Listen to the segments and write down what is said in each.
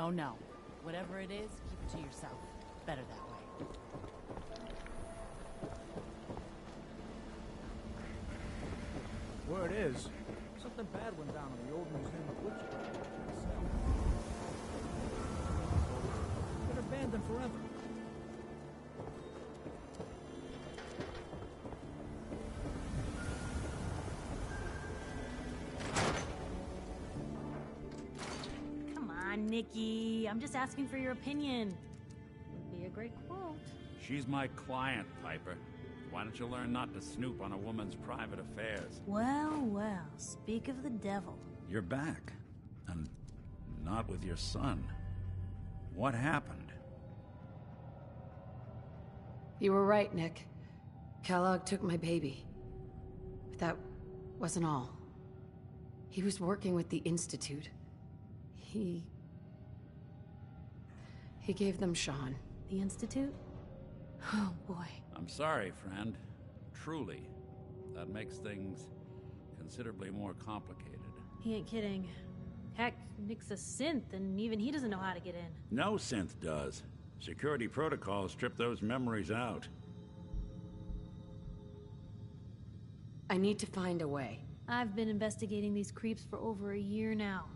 Oh no. Whatever it is, keep it to yourself. Better that way. Word is, something bad went down in the old museum of witchcraft. Been abandoned forever. Come on, Nikki. I'm just asking for your opinion. Would be a great quote. She's my client, Piper. Why don't you learn not to snoop on a woman's private affairs? Well, well, speak of the devil. You're back. And not with your son. What happened? You were right, Nick. Kellogg took my baby. But that wasn't all. He was working with the Institute. He gave them Sean. The Institute? Oh, boy. I'm sorry, friend. Truly. That makes things considerably more complicated. He ain't kidding. Heck, Nick's a synth, and even he doesn't know how to get in. No synth does. Security protocols strip those memories out. I need to find a way. I've been investigating these creeps for over a year now.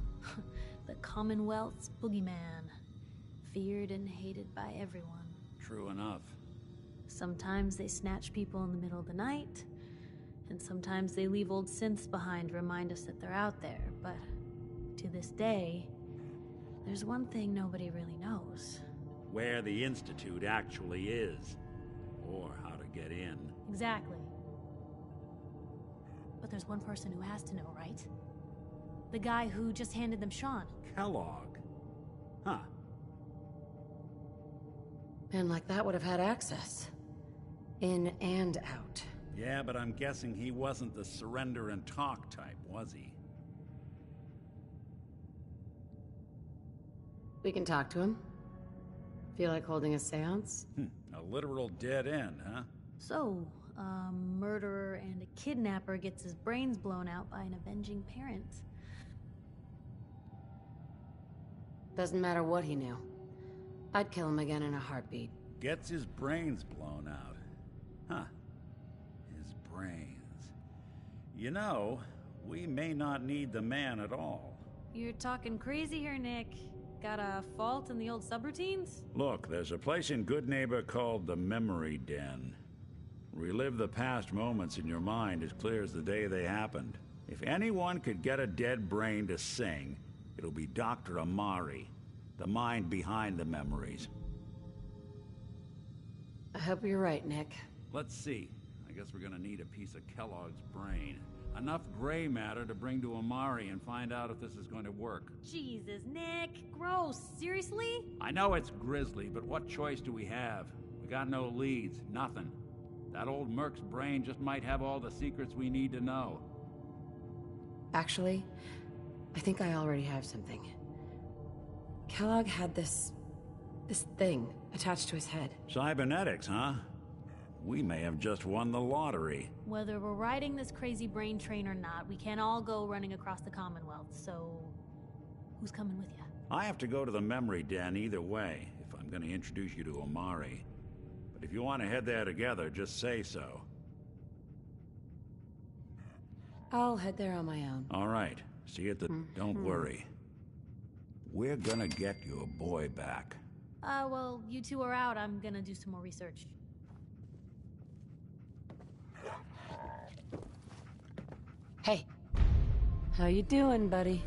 The Commonwealth's boogeyman. Feared and hated by everyone. True enough. Sometimes they snatch people in the middle of the night, and sometimes they leave old synths behind to remind us that they're out there, but to this day, there's one thing nobody really knows. Where the Institute actually is. Or how to get in. Exactly. But there's one person who has to know, right? The guy who just handed them Sean. Kellogg. Huh. Man like that would have had access. In and out. Yeah, but I'm guessing he wasn't the surrender and talk type, was he? We can talk to him. Feel like holding a seance? A literal dead end, huh? So, a murderer and a kidnapper gets his brains blown out by an avenging parent. Doesn't matter what he knew. I'd kill him again in a heartbeat. Gets his brains blown out. Huh. His brains. You know, we may not need the man at all. You're talking crazy here, Nick. Got a fault in the old subroutines? Look, there's a place in Good Neighbor called the Memory Den. Relive the past moments in your mind as clear as the day they happened. If anyone could get a dead brain to sing, it'll be Dr. Amari, the mind behind the memories. I hope you're right, Nick. Let's see. I guess we're gonna need a piece of Kellogg's brain. Enough gray matter to bring to Amari and find out if this is going to work. Jesus, Nick. Gross. Seriously? I know it's grisly, but what choice do we have? We got no leads, nothing. That old Merc's brain just might have all the secrets we need to know. Actually, I think I already have something. Kellogg had this thing attached to his head. Cybernetics, huh? We may have just won the lottery. Whether we're riding this crazy brain train or not, we can't all go running across the Commonwealth, so who's coming with you? I have to go to the memory den either way, if I'm going to introduce you to Amari. But if you want to head there together, just say so. I'll head there on my own. All right. See you at the... Don't worry. We're gonna get your boy back. Well, you two are out. I'm gonna do some more research. Hey. How you doing, buddy?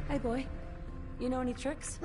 Hey, boy. You know any tricks?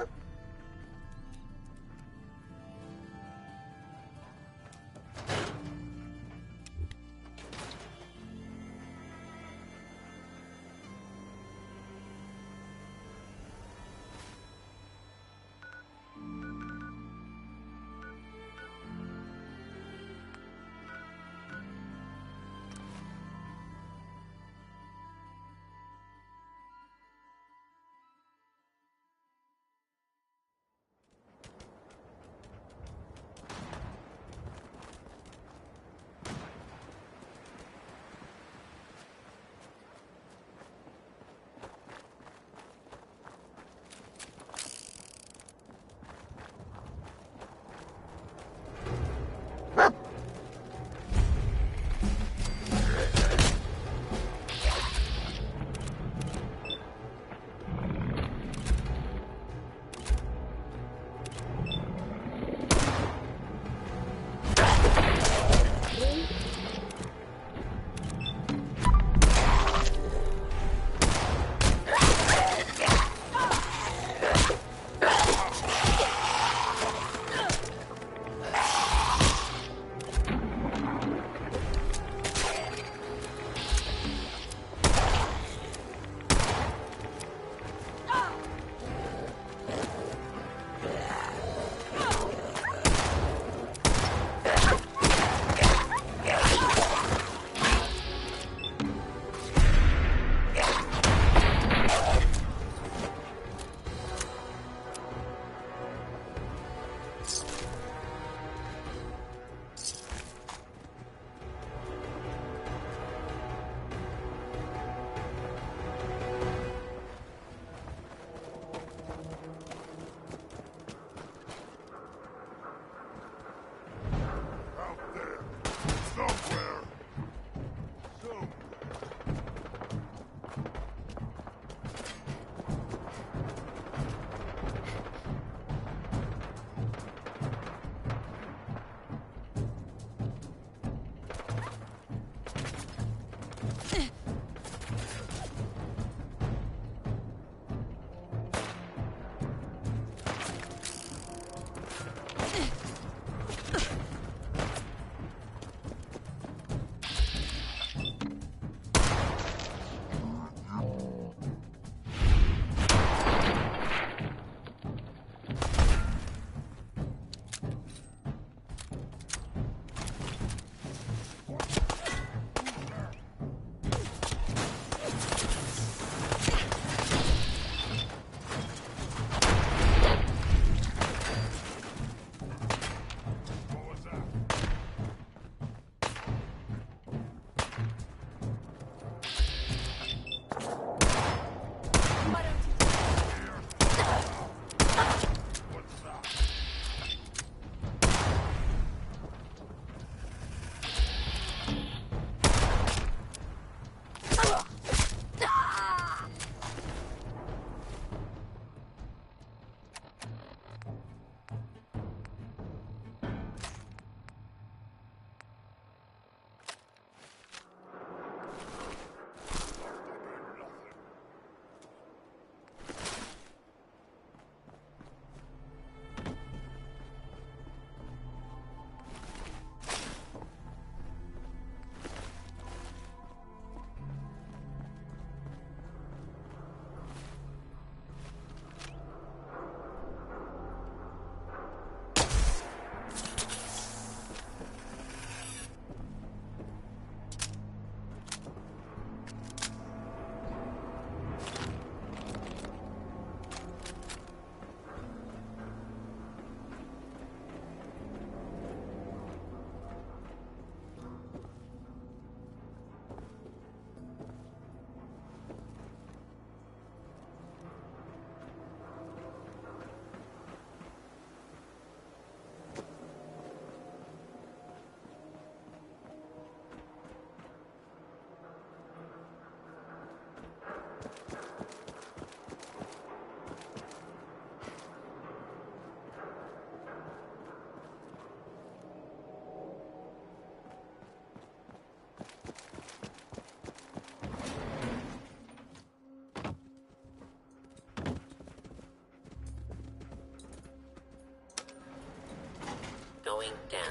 Going down.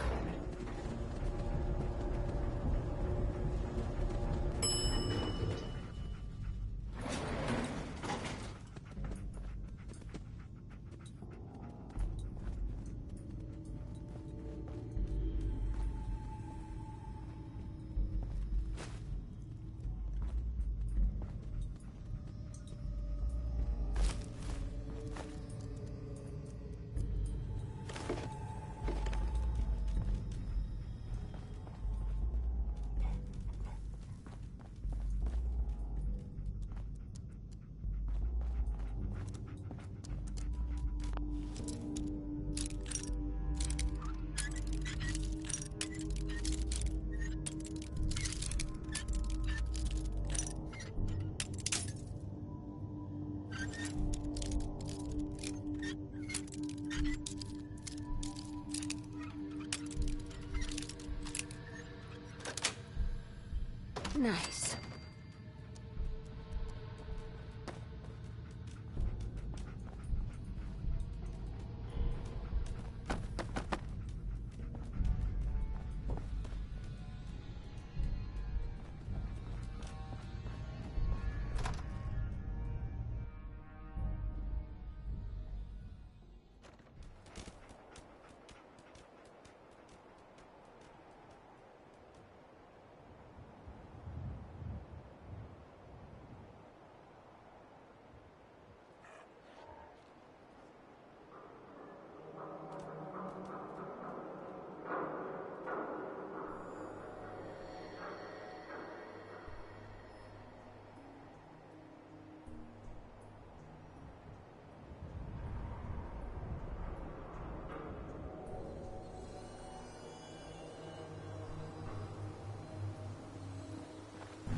Nice.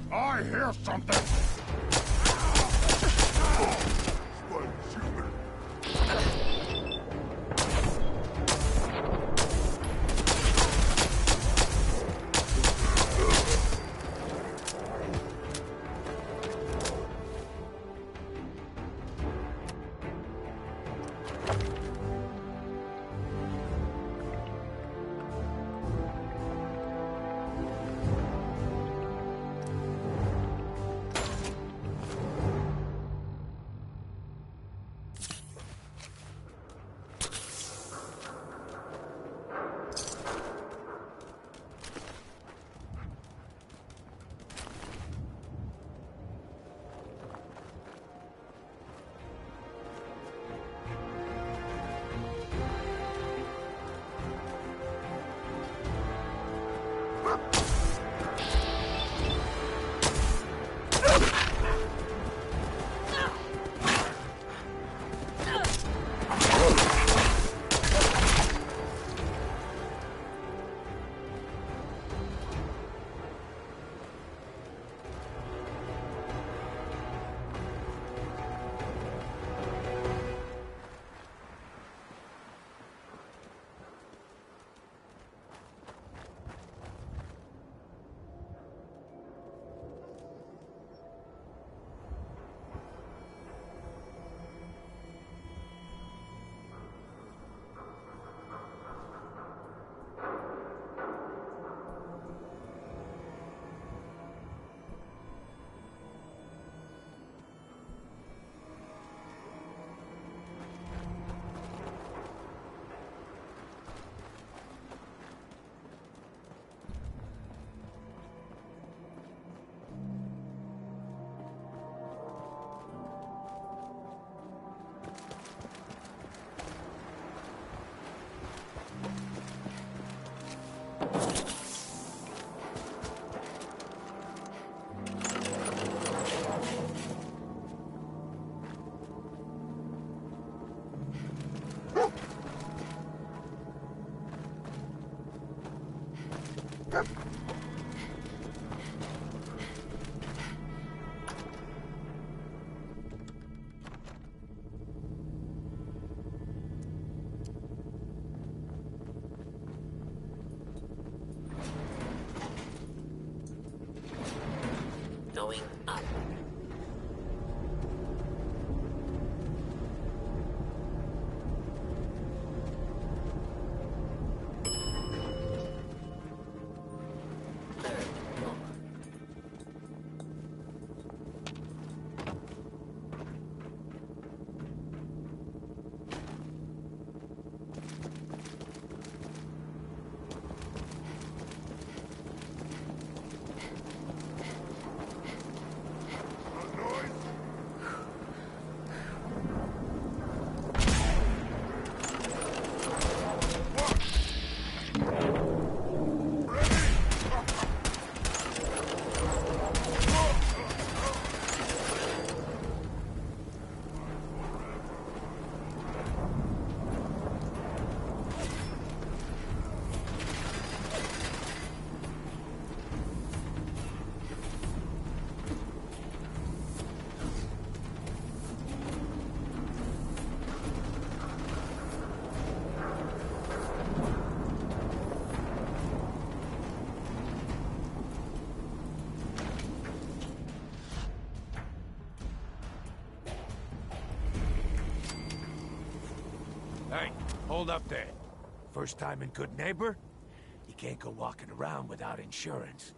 I hear something! Going up. hold up there. First time in Good Neighbor? You can't go walking around without insurance.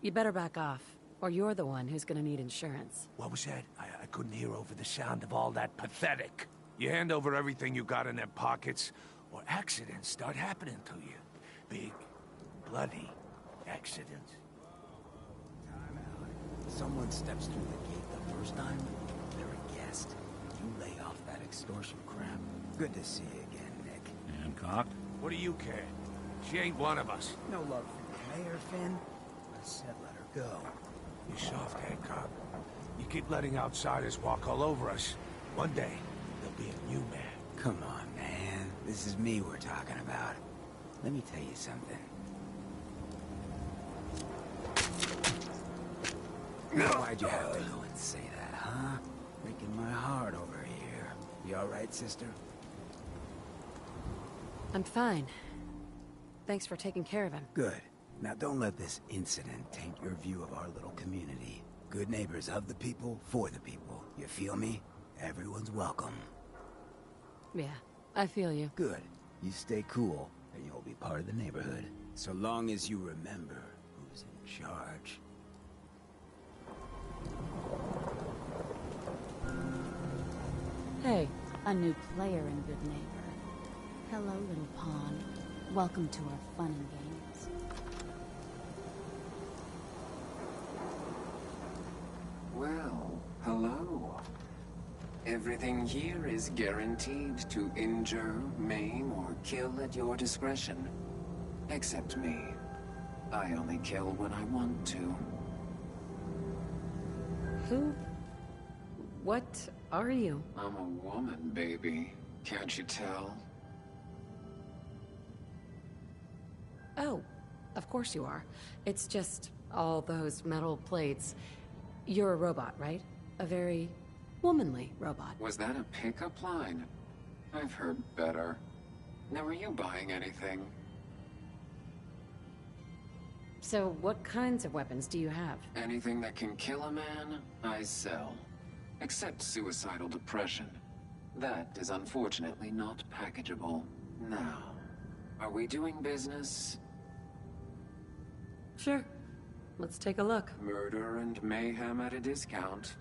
You better back off, or you're the one who's gonna need insurance. What was that? I couldn't hear over the sound of all that pathetic. You hand over everything you got in them pockets, or accidents start happening to you. Big, bloody accidents. Time out. Someone steps through the gate the first time, they're a guest. You lay off that extortion crap. Good to see you again, Nick. Hancock? What do you care? She ain't one of us. No love for your mayor, Finn? I said let her go. You soft, Hancock. You keep letting outsiders walk all over us. One day, there'll be a new man. Come on, man. This is me we're talking about. Let me tell you something. Why'd you have to go and say that, huh? Breaking my heart over here. You alright, sister? I'm fine. Thanks for taking care of him. Good. Now don't let this incident taint your view of our little community. Good neighbors of the people, for the people. You feel me? Everyone's welcome. Yeah, I feel you. Good. You stay cool, and you'll be part of the neighborhood. So long as you remember who's in charge. Hey, A new player in Good Neighbor. Hello, little pawn. Welcome to our fun and games. Well, hello. Everything here is guaranteed to injure, maim, or kill at your discretion. Except me. I only kill when I want to. who? What are you? I'm a woman, baby. Can't you tell? Oh, of course you are. It's just all those metal plates. You're a robot, right? A very womanly robot. Was that a pickup line? I've heard better. Now, are you buying anything? So what kinds of weapons do you have? Anything that can kill a man, I sell. Except suicidal depression. That is unfortunately not packageable. Now, are we doing business? Sure. Let's take a look. Murder and mayhem at a discount.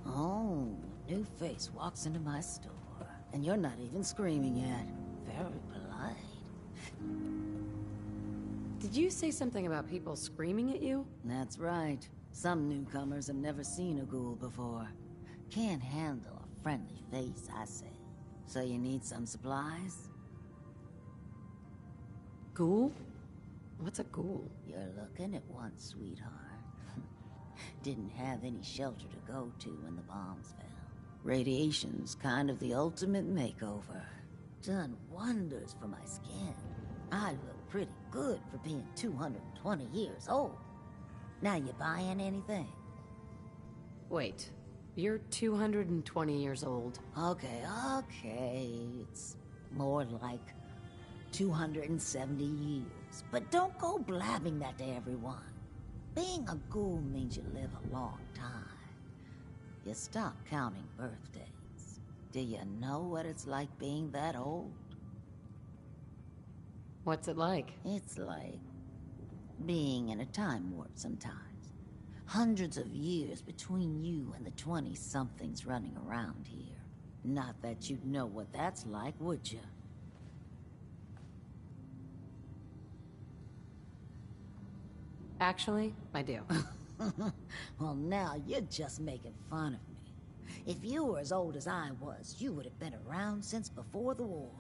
Oh, new face walks into my store, and you're not even screaming yet. Very polite. Did you say something about people screaming at you? That's right. Some newcomers have never seen a ghoul before. Can't handle a friendly face, I say. So you need some supplies? Ghoul? What's a ghoul? You're looking at one, sweetheart. Didn't have any shelter to go to when the bombs fell. Radiation's kind of the ultimate makeover. Done wonders for my skin. I look pretty good for being 220 years old. Now you buying anything? Wait, you're 220 years old. Okay. It's more like 270 years. But don't go blabbing that to everyone. Being a ghoul means you live a long time. You stop counting birthdays. Do you know what it's like being that old? What's it like? It's like being in a time warp sometimes. Hundreds of years between you and the 20-somethings running around here. Not that you'd know what that's like, would you? Actually, I do. Well, now you're just making fun of me. If you were as old as I was, you would have been around since before the war.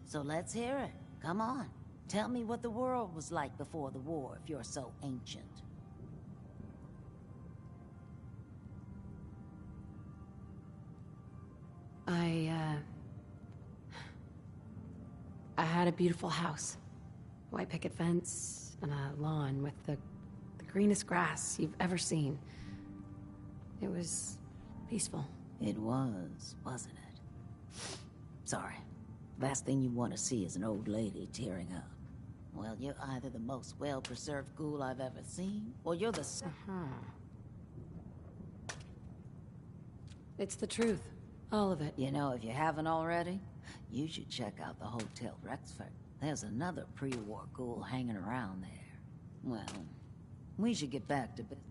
So let's hear it. Come on. Tell me what the world was like before the war if you're so ancient. I had a beautiful house. White picket fence and a lawn with the greenest grass you've ever seen. It was peaceful. It was, wasn't it? Sorry. Last thing you want to see is an old lady tearing up. Well, you're either the most well-preserved ghoul I've ever seen, or you're the... It's the truth. All of it. You know, if you haven't already, you should check out the Hotel Rexford. There's another pre-war ghoul hanging around there. Well, we should get back to business.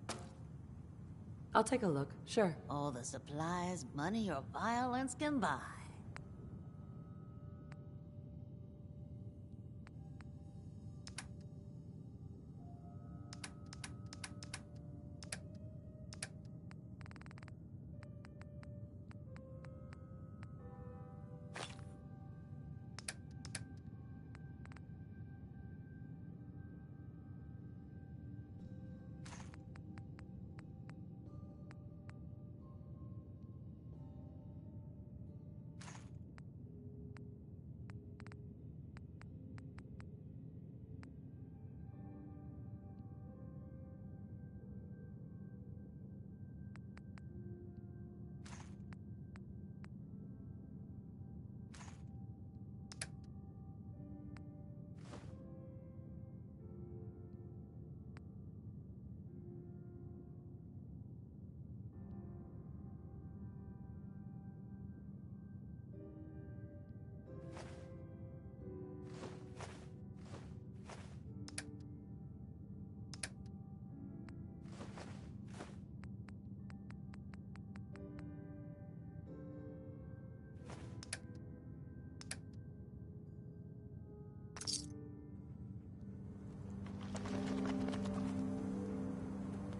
I'll take a look, sure. All the supplies, money, or violence can buy.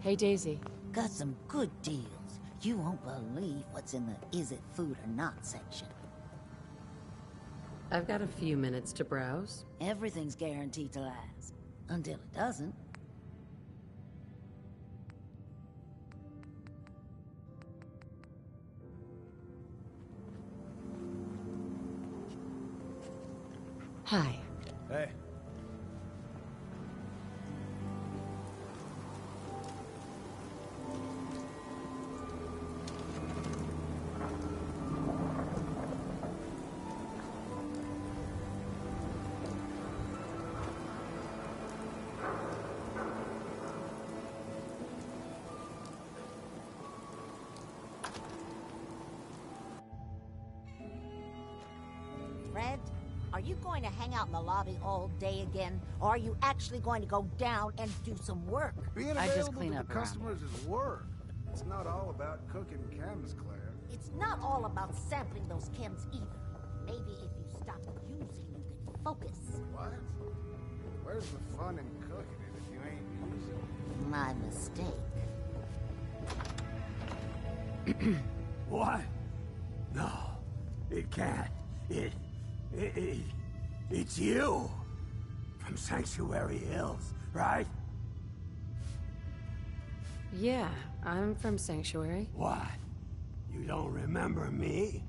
Hey, Daisy. Got some good deals. You won't believe what's in the is it food or not section. I've got a few minutes to browse. Everything's guaranteed to last. Until it doesn't. Hi. Hey. Fred, are you going to hang out in the lobby all day again? Or are you actually going to go down and do some work? Being I just available clean to up the around customers is work. It's not all about cooking chems, Claire. It's not all about sampling those chems either. Maybe if you stop using, you can focus. What? Where's the fun in cooking it if you ain't using My mistake. What? No, it can't. It's you. From Sanctuary Hills, right? Yeah, I'm from Sanctuary. What? You don't remember me?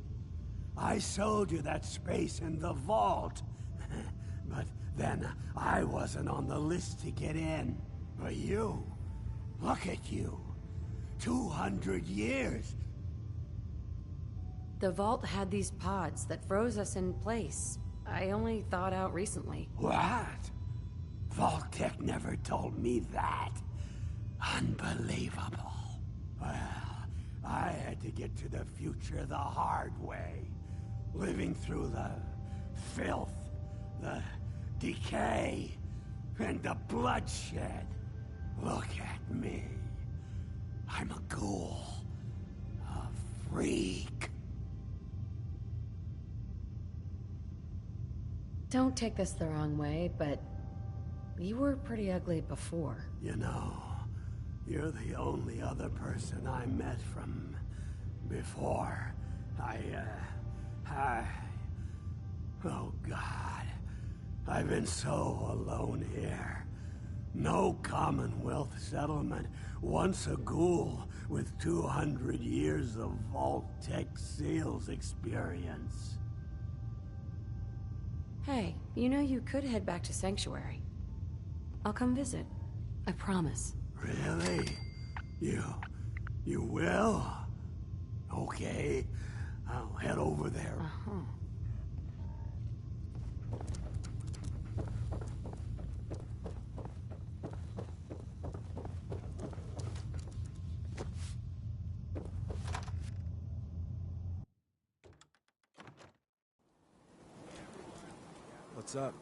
I sold you that space in the vault. But then I wasn't on the list to get in. But you, look at you. 200 years. The vault had these pods that froze us in place. I only thawed out recently. What? Vault Tech never told me that. Unbelievable. Well, I had to get to the future the hard way. living through the filth, the decay, and the bloodshed. Look at me. I'm a ghoul. A freak. Don't take this the wrong way, but you were pretty ugly before. You know, you're the only other person I met from before. Oh God. I've been so alone here. No Commonwealth settlement. Once a ghoul with 200 years of Vault-Tec sales experience. Hey, you know you could head back to Sanctuary. I'll come visit. I promise. Really? You will? Okay. I'll head over there. What's up?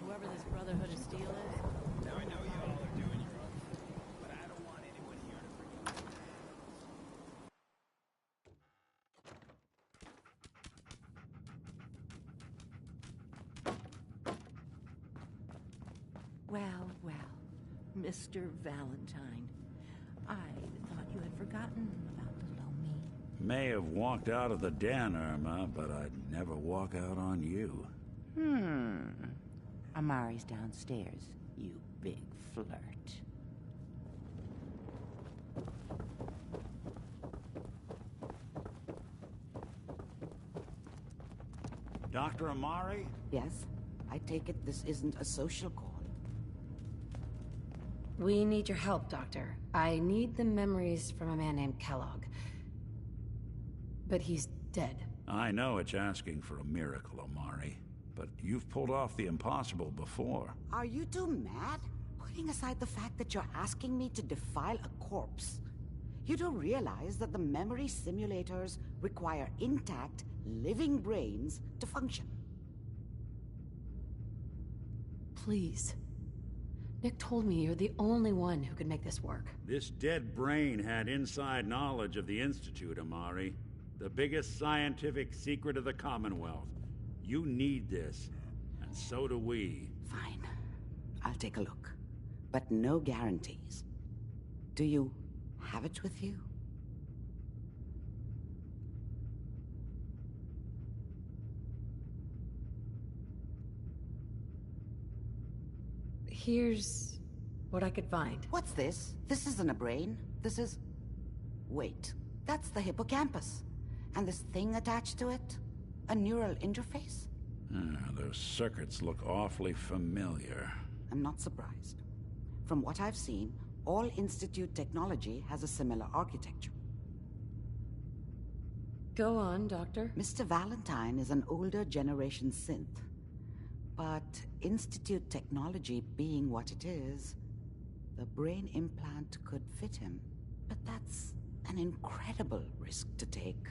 Whoever this Brotherhood of Steel is. Now I know you all are doing your own thing, but I don't want anyone here to forget. Well, well, Mr. Valentine. I thought you had forgotten about little me. May have walked out of the den, Irma, but I'd never walk out on you. Amari's downstairs, you big flirt. Dr. Amari? Yes? I take it this isn't a social call. We need your help, Doctor. I need the memories from a man named Kellogg. But he's dead. I know it's asking for a miracle, Amari, but you've pulled off the impossible before. Are you two mad? Putting aside the fact that you're asking me to defile a corpse, you do realize that the memory simulators require intact, living brains to function. Please. Nick told me you're the only one who could make this work. This dead brain had inside knowledge of the Institute, Amari. The biggest scientific secret of the Commonwealth. You need this, and so do we. Fine. I'll take a look. But no guarantees. Do you have it with you? Here's what I could find. What's this? This isn't a brain. This is... Wait. That's the hippocampus. And this thing attached to it? A neural interface? Those circuits look awfully familiar. I'm not surprised. From what I've seen, all Institute technology has a similar architecture. Go on, Doctor. Mr. Valentine is an older generation synth. But Institute technology being what it is, the brain implant could fit him. But that's an incredible risk to take.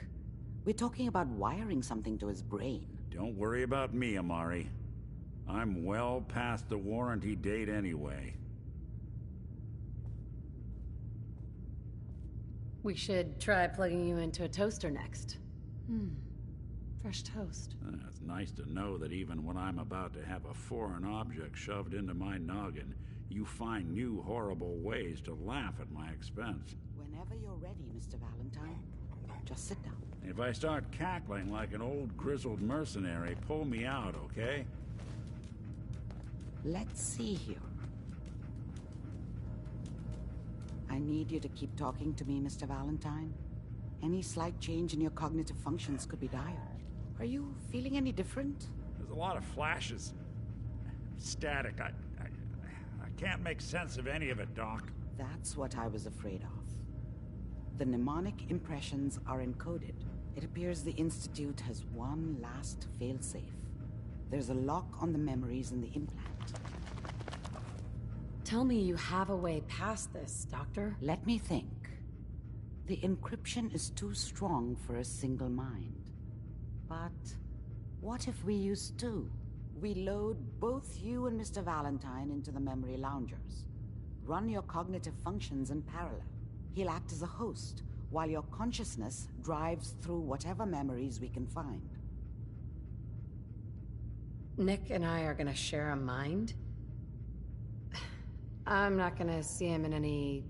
We're talking about wiring something to his brain. Don't worry about me, Amari. I'm well past the warranty date anyway. We should try plugging you into a toaster next. Fresh toast. It's nice to know that even when I'm about to have a foreign object shoved into my noggin, you find new horrible ways to laugh at my expense. Whenever you're ready, Mr. Valentine, just sit down. If I start cackling like an old grizzled mercenary, pull me out, okay? Let's see here. I need you to keep talking to me, Mr. Valentine. Any slight change in your cognitive functions could be dire. Are you feeling any different? There's a lot of flashes. Static. I can't make sense of any of it, Doc. That's what I was afraid of. The mnemonic impressions are encoded. It appears the Institute has one last failsafe. There's a lock on the memories in the implant. Tell me you have a way past this, Doctor. Let me think. The encryption is too strong for a single mind. But what if we use two? We load both you and Mr. Valentine into the memory loungers. Run your cognitive functions in parallel. He'll act as a host, while your consciousness drives through whatever memories we can find. Nick and I are gonna share a mind? I'm not gonna see him in any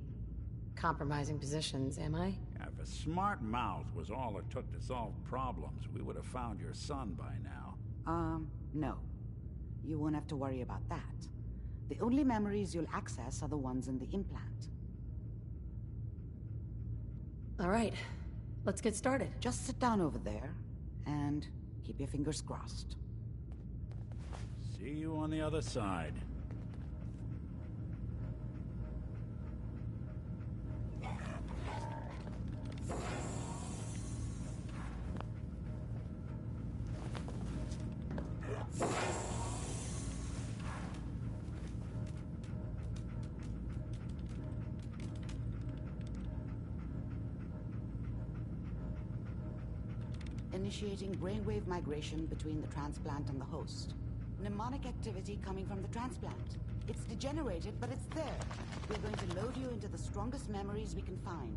compromising positions, am I? If a smart mouth was all it took to solve problems, we would have found your son by now. No. You won't have to worry about that. The only memories you'll access are the ones in the implant. All right, let's get started. Just sit down over there, and keep your fingers crossed. See you on the other side. Initiating brainwave migration between the transplant and the host. Mnemonic activity coming from the transplant. It's degenerated, but it's there. We're going to load you into the strongest memories we can find.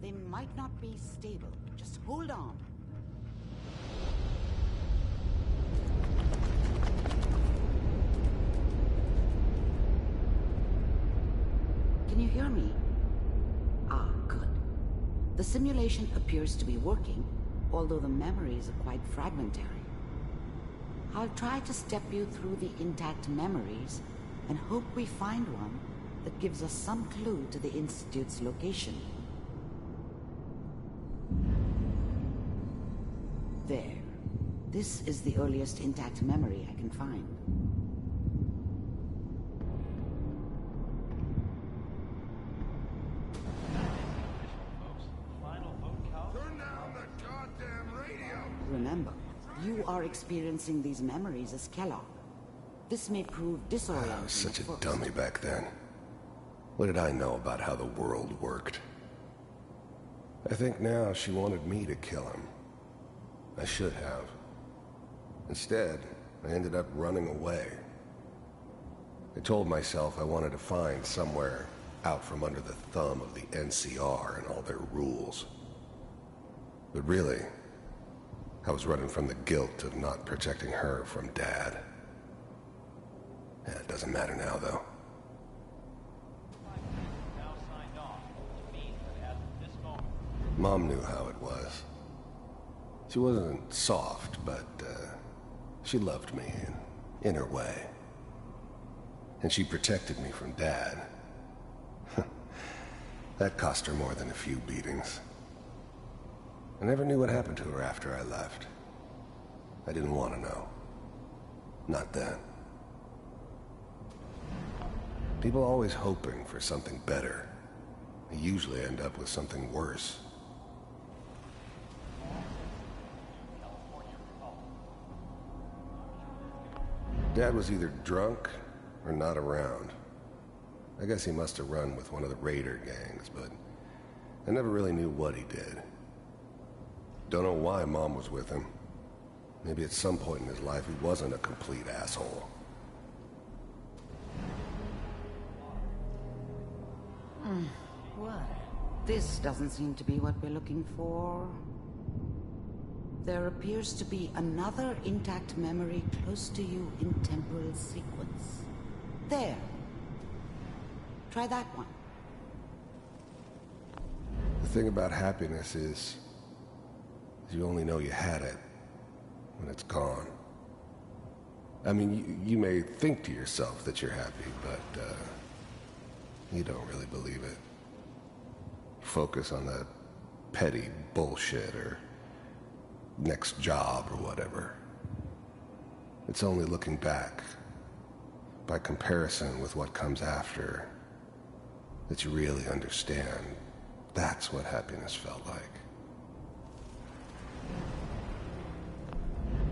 They might not be stable. Just hold on. Can you hear me? Ah, good. The simulation appears to be working, although the memories are quite fragmentary. I'll try to step you through the intact memories and hope we find one that gives us some clue to the Institute's location. There. This is the earliest intact memory I can find. Remember, you are experiencing these memories as Kellogg. This may prove disorienting. I was such a dummy back then. What did I know about how the world worked? I think now she wanted me to kill him. I should have. Instead, I ended up running away. I told myself I wanted to find somewhere out from under the thumb of the NCR and all their rules. But really, I was running from the guilt of not protecting her from Dad. Yeah, it doesn't matter now, though. Mom knew how it was. She wasn't soft, but she loved me in her way. And she protected me from Dad. That cost her more than a few beatings. I never knew what happened to her after I left. I didn't want to know. Not then. People are always hoping for something better. They usually end up with something worse. Dad was either drunk or not around. I guess he must have run with one of the raider gangs, but I never really knew what he did. Don't know why Mom was with him. Maybe at some point in his life he wasn't a complete asshole. What? This doesn't seem to be what we're looking for. There appears to be another intact memory close to you in temporal sequence. There. Try that one. The thing about happiness is you only know you had it when it's gone. I mean, you may think to yourself that you're happy, but you don't really believe it. Focus on that petty bullshit or next job or whatever. It's only looking back, by comparison with what comes after, that you really understand. That's what happiness felt like.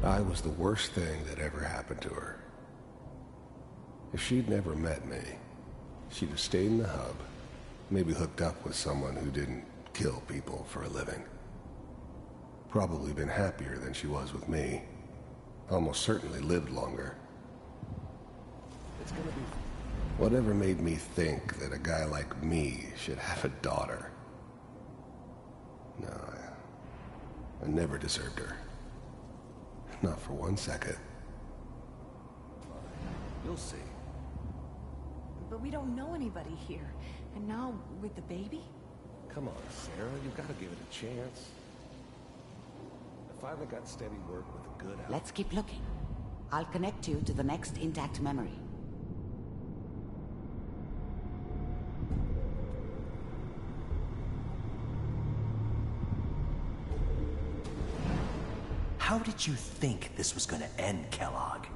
I was the worst thing that ever happened to her. If she'd never met me, she'd have stayed in the hub, maybe hooked up with someone who didn't kill people for a living. Probably been happier than she was with me. Almost certainly lived longer. It's gonna be... Whatever made me think that a guy like me should have a daughter? No, I never deserved her. Not for 1 second. You'll see. But we don't know anybody here. And now, with the baby? Come on, Sarah, you gotta give it a chance. I finally got steady work with a good outfit. Let's keep looking. I'll connect you to the next intact memory. How did you think this was gonna end, Kellogg?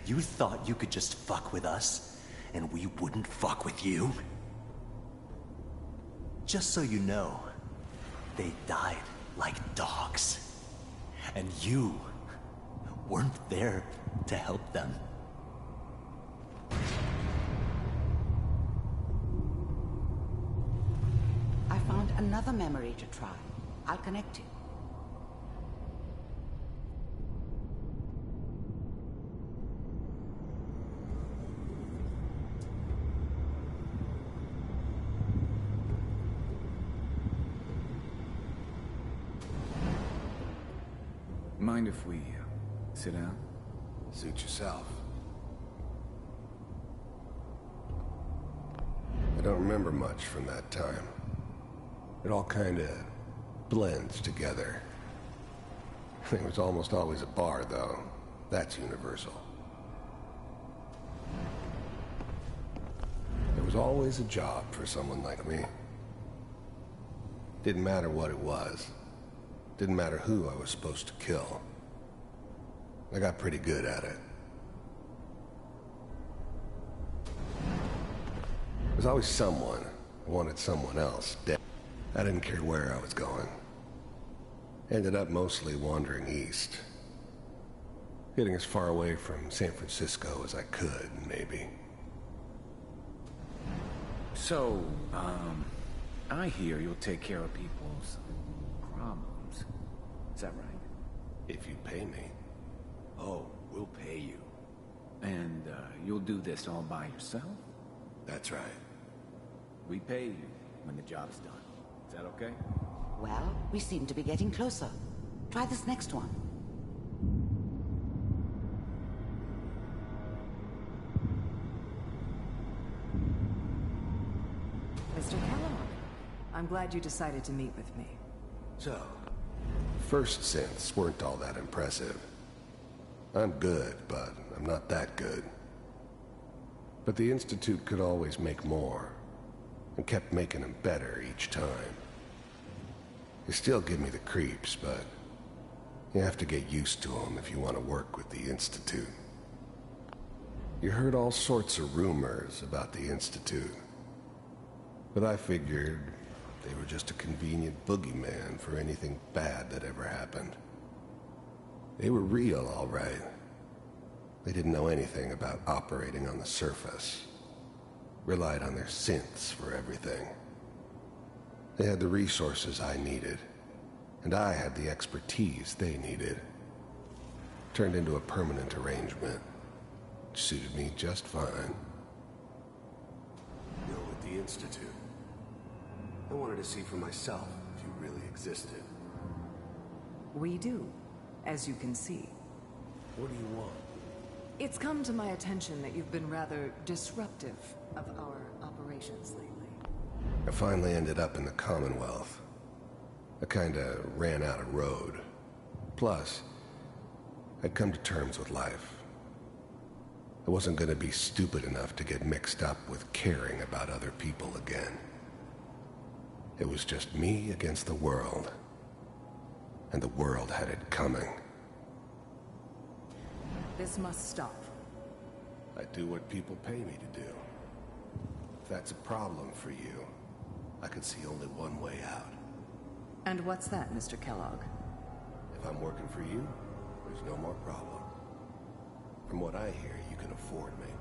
You thought you could just fuck with us, and we wouldn't fuck with you? Just so you know, they died like dogs. And you weren't there to help them. I found another memory to try. I'll connect you. Mind if we sit down? Suit yourself. I don't remember much from that time. It all kinda blends together. There was almost always a bar, though. That's universal. There was always a job for someone like me. Didn't matter what it was. Didn't matter who I was supposed to kill. I got pretty good at it. There was always someone who wanted someone else dead. I didn't care where I was going. Ended up mostly wandering east. Getting as far away from San Francisco as I could, maybe. So, I hear you'll take care of people's problems. Is that right? If you pay me. Oh, we'll pay you. And, you'll do this all by yourself? That's right. We pay you when the job's done. Is that okay? Well, we seem to be getting closer. Try this next one. Mr. Kellogg, I'm glad you decided to meet with me. So, first synths weren't all that impressive. I'm good, but I'm not that good. But the Institute could always make more, and kept making them better each time. They still give me the creeps, but you have to get used to them if you want to work with the Institute. You heard all sorts of rumors about the Institute, but I figured they were just a convenient boogeyman for anything bad that ever happened. They were real, all right. They didn't know anything about operating on the surface. Relied on their synths for everything. They had the resources I needed, and I had the expertise they needed. Turned into a permanent arrangement, which suited me just fine. You're with the Institute. I wanted to see for myself if you really existed. We do, as you can see. What do you want? It's come to my attention that you've been rather disruptive of our operations lately. I finally ended up in the Commonwealth. I kinda ran out of road. Plus, I'd come to terms with life. I wasn't gonna be stupid enough to get mixed up with caring about other people again. It was just me against the world. And the world had it coming. This must stop. I do what people pay me to do. If that's a problem for you, I can see only one way out. And what's that, Mr. Kellogg? If I'm working for you, there's no more problem. From what I hear, you can afford me.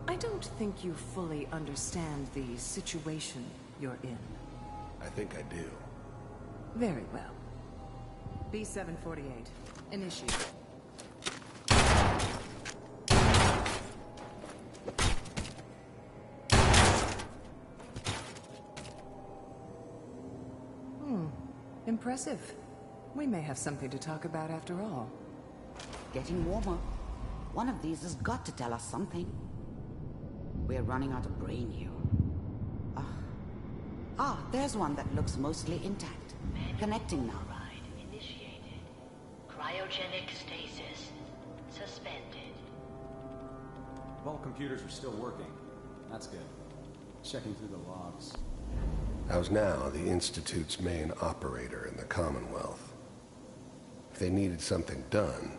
I don't think you fully understand the situation you're in. I think I do. Very well. B-748. Initiate. Impressive. We may have something to talk about after all. Getting warmer. One of these has got to tell us something. We're running out of brain here. There's one that looks mostly intact. Connecting now. Override initiated. Cryogenic stasis suspended. All computers are still working. That's good. Checking through the logs. I was now the Institute's main operator in the Commonwealth. If they needed something done,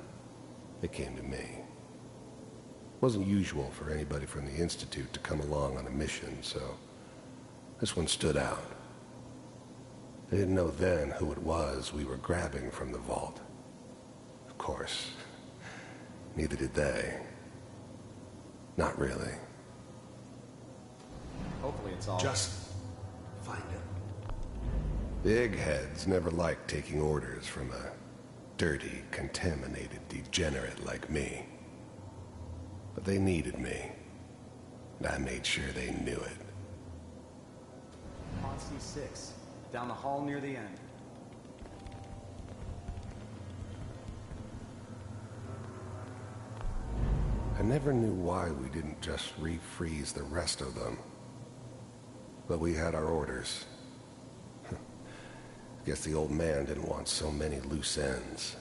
they came to me. It wasn't usual for anybody from the Institute to come along on a mission, so this one stood out. They didn't know then who it was we were grabbing from the vault. Of course, neither did they. Not really. Hopefully it's all... Just find him. The eggheads never liked taking orders from a dirty, contaminated degenerate like me. But they needed me, and I made sure they knew it. On C6, down the hall near the end. I never knew why we didn't just refreeze the rest of them. But we had our orders. Guess the old man didn't want so many loose ends.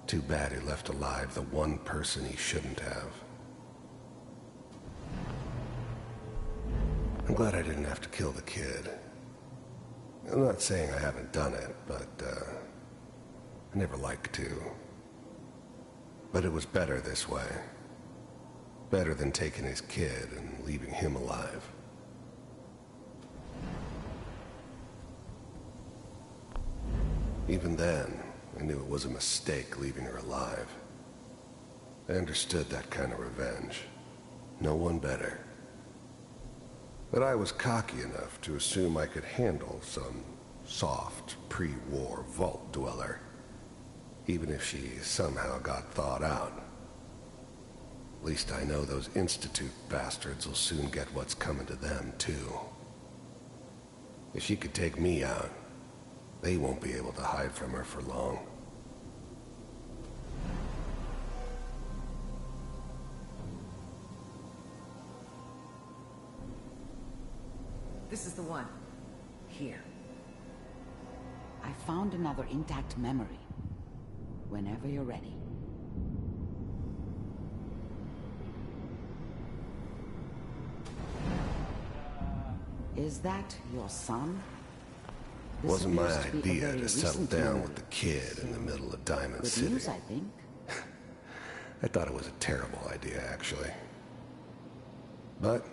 Too bad he left alive the one person he shouldn't have. I'm glad I didn't have to kill the kid. I'm not saying I haven't done it, but I never liked to. But it was better this way. Better than taking his kid and leaving him alive. Even then, I knew it was a mistake leaving her alive. I understood that kind of revenge. No one better. But I was cocky enough to assume I could handle some soft, pre-war vault dweller, even if she somehow got thawed out. At least I know those Institute bastards will soon get what's coming to them, too. If she could take me out, they won't be able to hide from her for long. This is the one. Here. I found another intact memory. Whenever you're ready. Is that your son? It wasn't my idea to settle down with the kid in the middle of Diamond City. Good news, I think. I thought it was a terrible idea, actually. But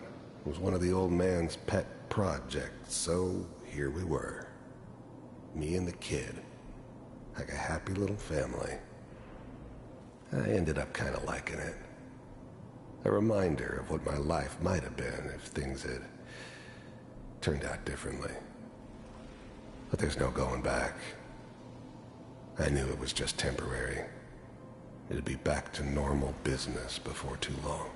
it was one of the old man's pet projects, so here we were. Me and the kid. Like a happy little family. I ended up kind of liking it. A reminder of what my life might have been if things had turned out differently. But there's no going back. I knew it was just temporary. It'd be back to normal business before too long.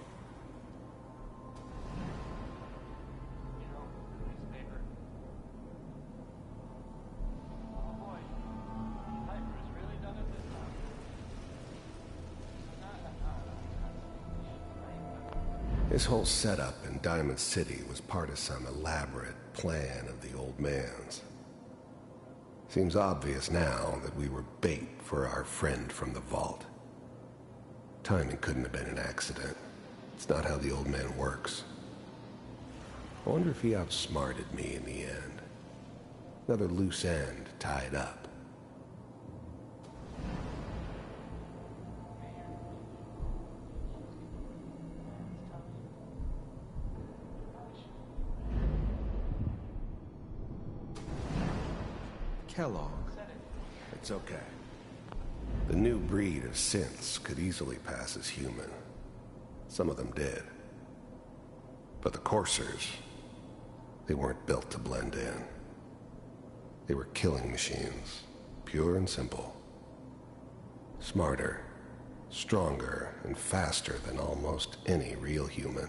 This whole setup in Diamond City was part of some elaborate plan of the old man's. Seems obvious now that we were bait for our friend from the vault. Timing couldn't have been an accident. It's not how the old man works. I wonder if he outsmarted me in the end. Another loose end tied up. Kellogg. It's okay. The new breed of synths could easily pass as human. Some of them did. But the coursers, They weren't built to blend in. They were killing machines, pure and simple. Smarter, stronger, and faster than almost any real human.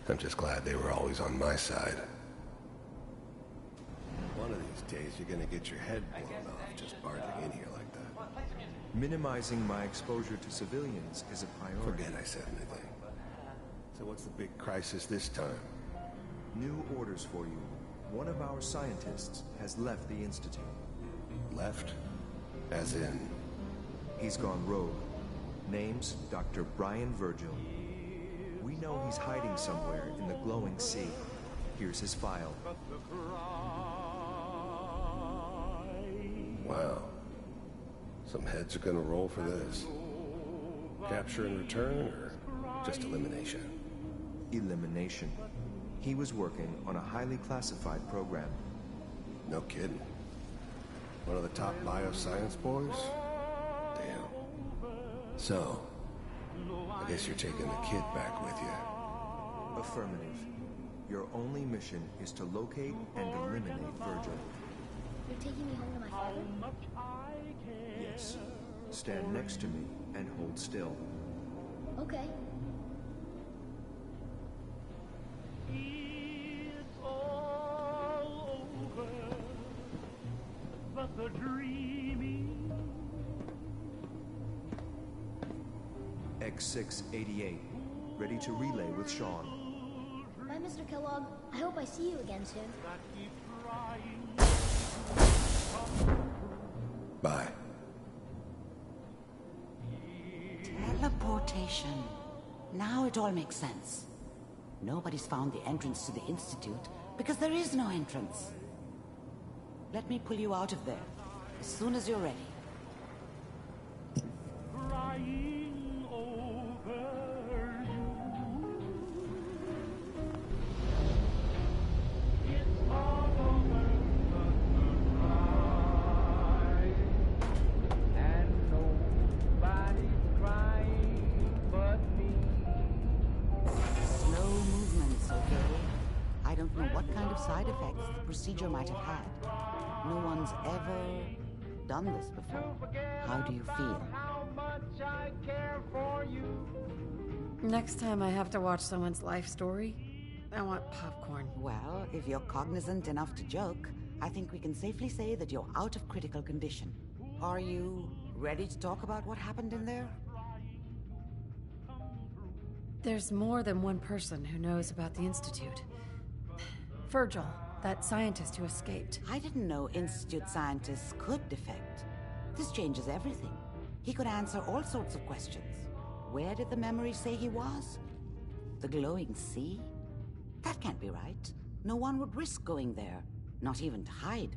I'm just glad they were always on my side. One of these days, you're gonna get your head blown off just barging in here like that. Minimizing my exposure to civilians is a priority. Forget I said anything. So what's the big crisis this time? New orders for you. One of our scientists has left the Institute. Left? As in? He's gone rogue. Name's Dr. Brian Virgil. We know he's hiding somewhere in the glowing sea. Here's his file. Wow. Some heads are gonna roll for this. Capture and return, or just elimination? Elimination. He was working on a highly classified program. No kidding. One of the top bioscience boys? Damn. So, I guess you're taking the kid back with you. Affirmative. Your only mission is to locate and eliminate Virgil. You're taking me home to my father? Yes. Stand next to me and hold still. Okay. It's all over, but the dreaming. X688. Ready to relay with Sean. Bye, Mr. Kellogg. I hope I see you again soon. Bye. Teleportation. Now it all makes sense. Nobody's found the entrance to the Institute because there is no entrance. Let me pull you out of there as soon as you're ready. Crying over you. It's all over but the cry. And nobody's crying but me. Slow movements, okay? I don't know what kind of side effects the procedure might have had. No one's ever done this before. How do you feel? Next time I have to watch someone's life story, I want popcorn. Well, if you're cognizant enough to joke, I think we can safely say that you're out of critical condition. Are you ready to talk about what happened in there? There's more than one person who knows about the Institute. Virgil, that scientist who escaped. I didn't know Institute scientists could defect. This changes everything. He could answer all sorts of questions. Where did the memory say he was? The glowing sea? That can't be right. No one would risk going there, not even to hide.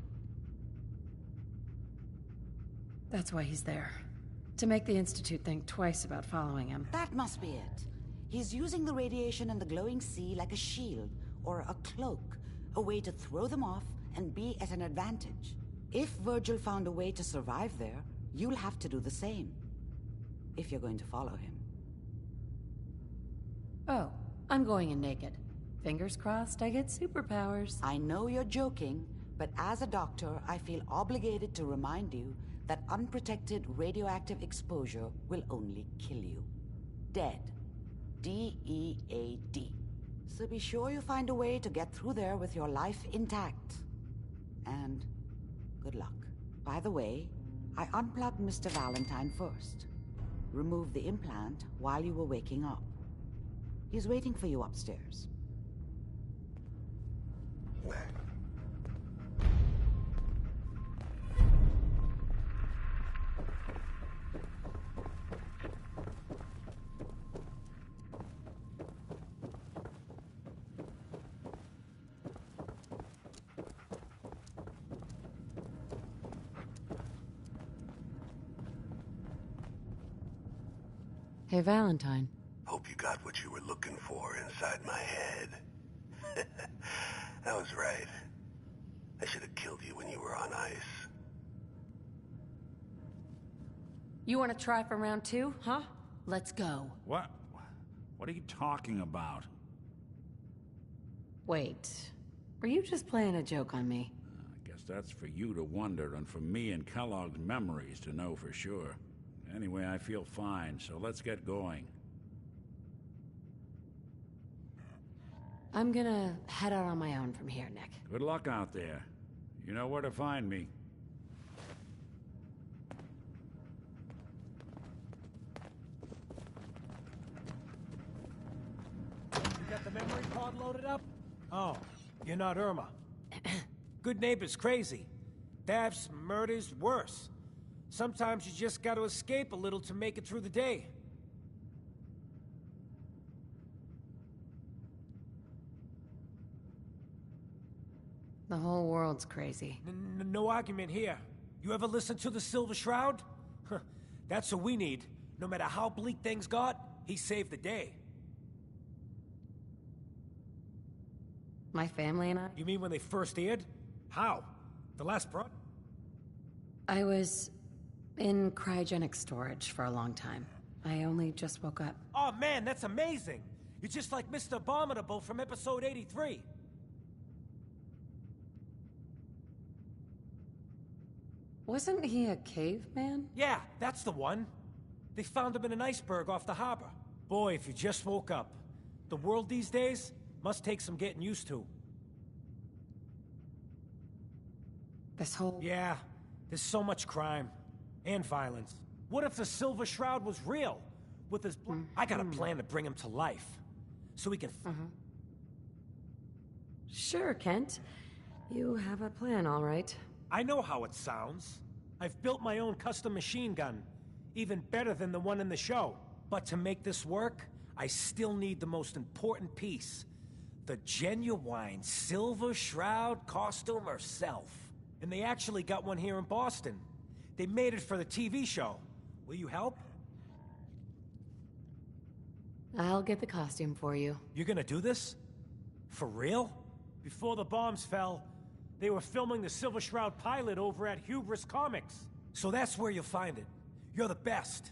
That's why he's there. To make the Institute think twice about following him. That must be it. He's using the radiation and the glowing sea like a shield or a cloak, a way to throw them off and be at an advantage. If Virgil found a way to survive there, you'll have to do the same. If you're going to follow him. Oh, I'm going in naked. Fingers crossed I get superpowers. I know you're joking, but as a doctor, I feel obligated to remind you that unprotected radioactive exposure will only kill you. Dead. D-E-A-D. So be sure you find a way to get through there with your life intact. And good luck. By the way, I unplugged Mr. Valentine first. Removed the implant while you were waking up. He's waiting for you upstairs. Hey, Valentine. Hope you got what you were looking for inside my head. I was right. I should have killed you when you were on ice. You want to try for round 2, huh? Let's go. What? What are you talking about? Wait, were you just playing a joke on me? I guess that's for you to wonder and for me and Kellogg's memories to know for sure. Anyway, I feel fine, so let's get going. I'm gonna head out on my own from here, Nick. Good luck out there. You know where to find me. You got the memory card loaded up? Oh, you're not Irma. Good neighbor's crazy. Thefts, murders, worse. Sometimes you just gotta escape a little to make it through the day. The whole world's crazy. No argument here. You ever listen to the Silver Shroud? That's what we need. No matter how bleak things got, he saved the day. My family and I? You mean when they first aired? How? The last pro? I was in cryogenic storage for a long time. I only just woke up. Oh man, that's amazing! You're just like Mr. Abominable from episode 83. Wasn't he a caveman? Yeah, that's the one. They found him in an iceberg off the harbor. Boy, if you just woke up. The world these days must take some getting used to. This whole... Yeah, there's so much crime. And violence. What if the Silver Shroud was real? With his... I got a plan to bring him to life. So we can... Sure, Kent. You have a plan, all right. I know how it sounds. I've built my own custom machine gun. Even better than the one in the show. But to make this work, I still need the most important piece. The genuine Silver Shroud costume herself. And they actually got one here in Boston. They made it for the TV show. Will you help? I'll get the costume for you. You're gonna do this? For real? Before the bombs fell, they were filming the Silver Shroud pilot over at Hubris Comics. So that's where you'll find it. You're the best.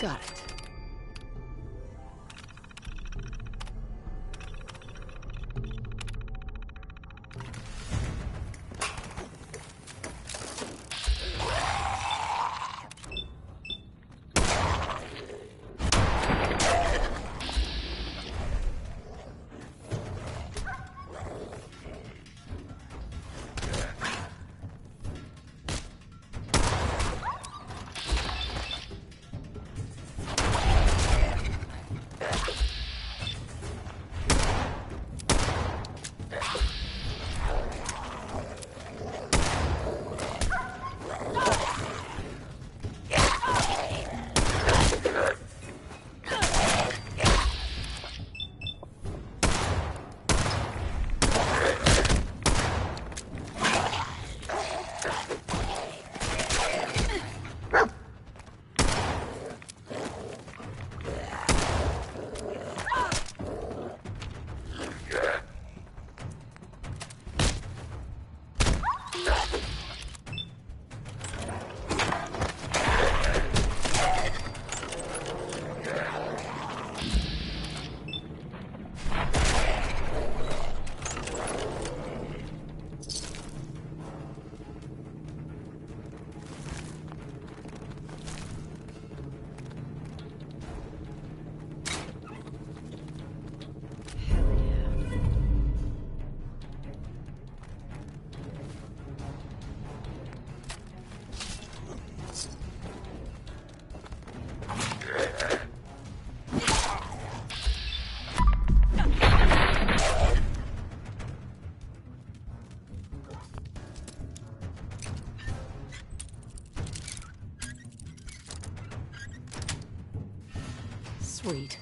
Got it. Sweet.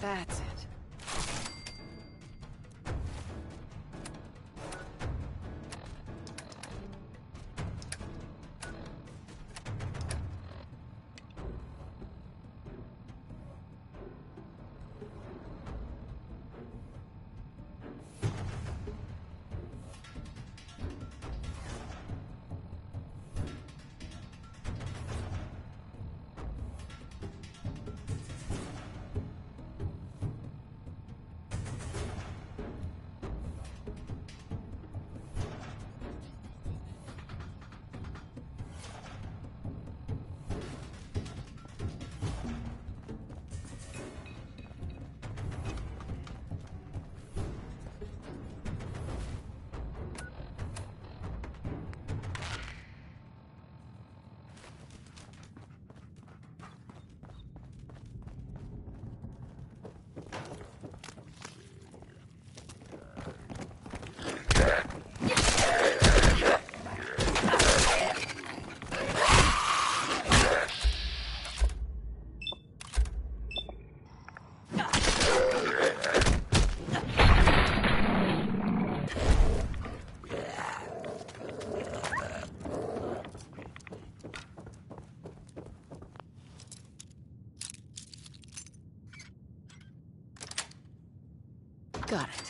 That's it. Got it.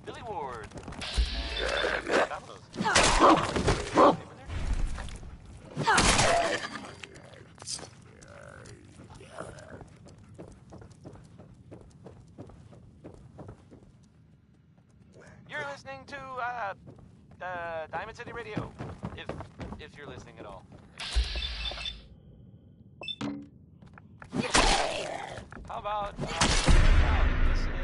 Billy Ward. You're listening to Diamond City Radio, if you're listening at all. How about this is.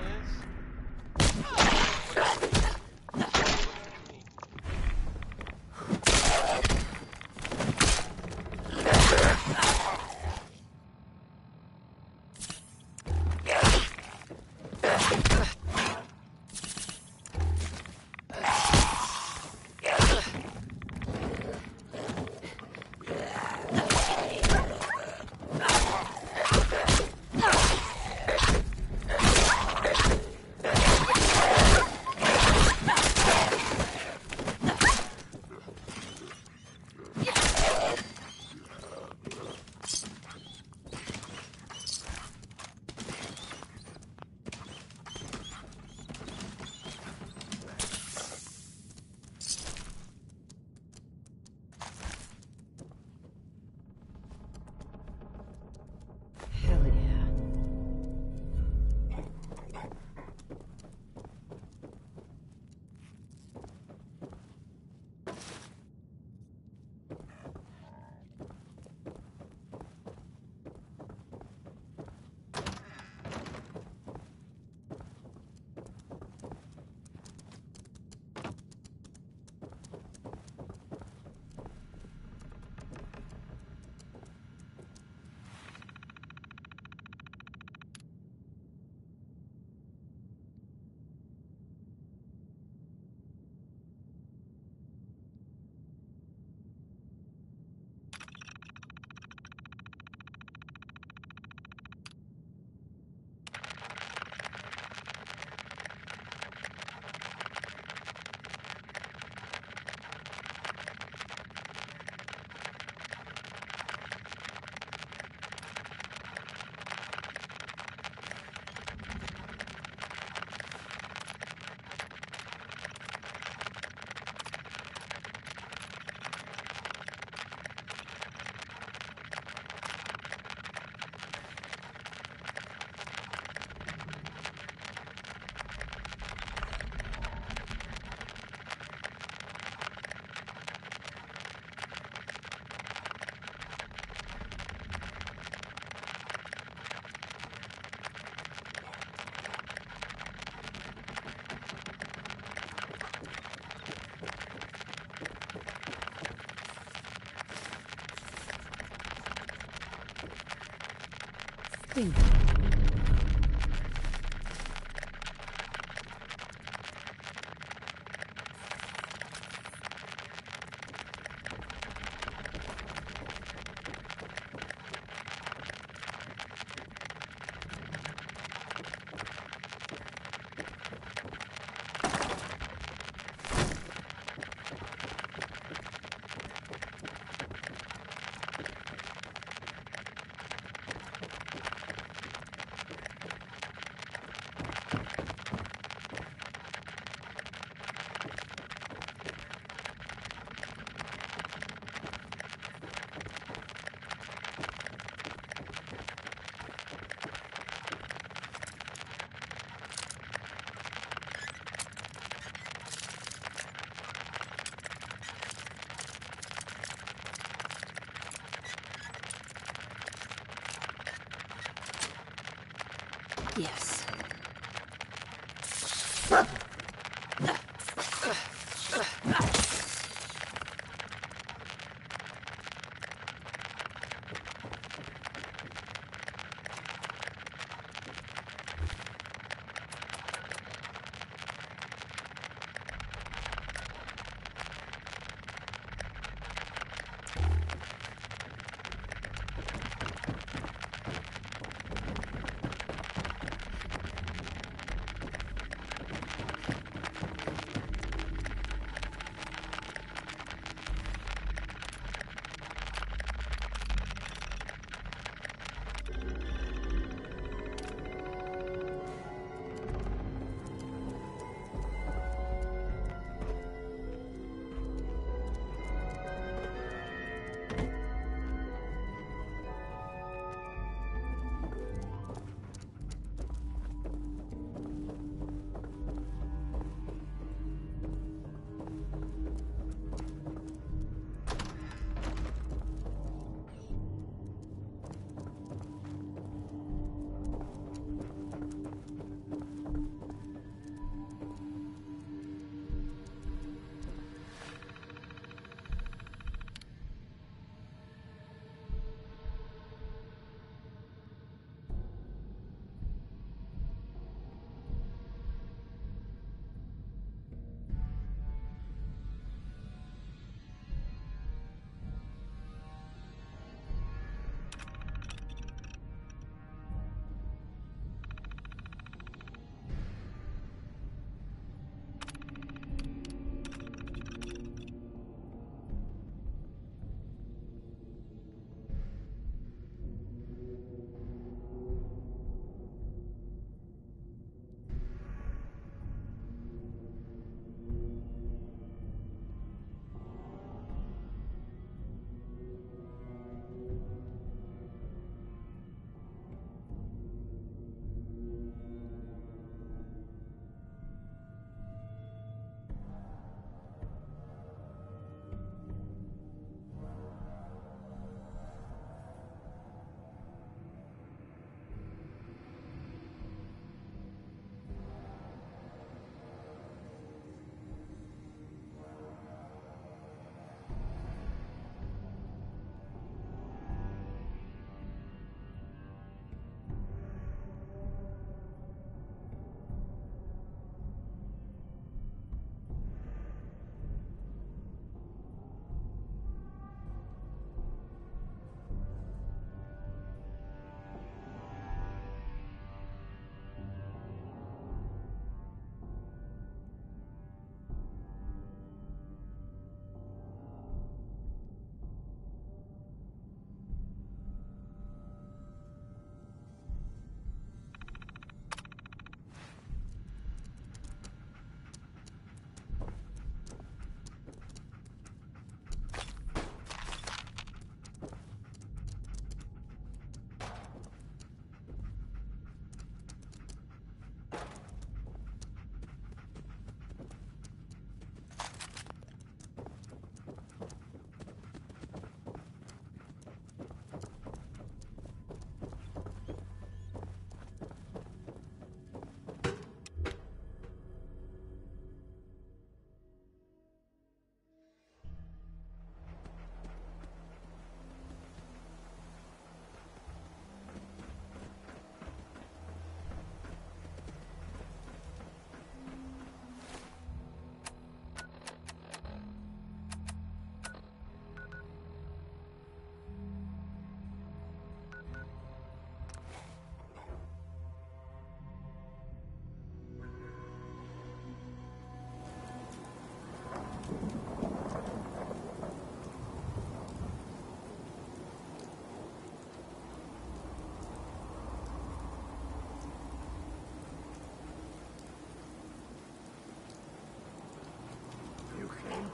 Yes.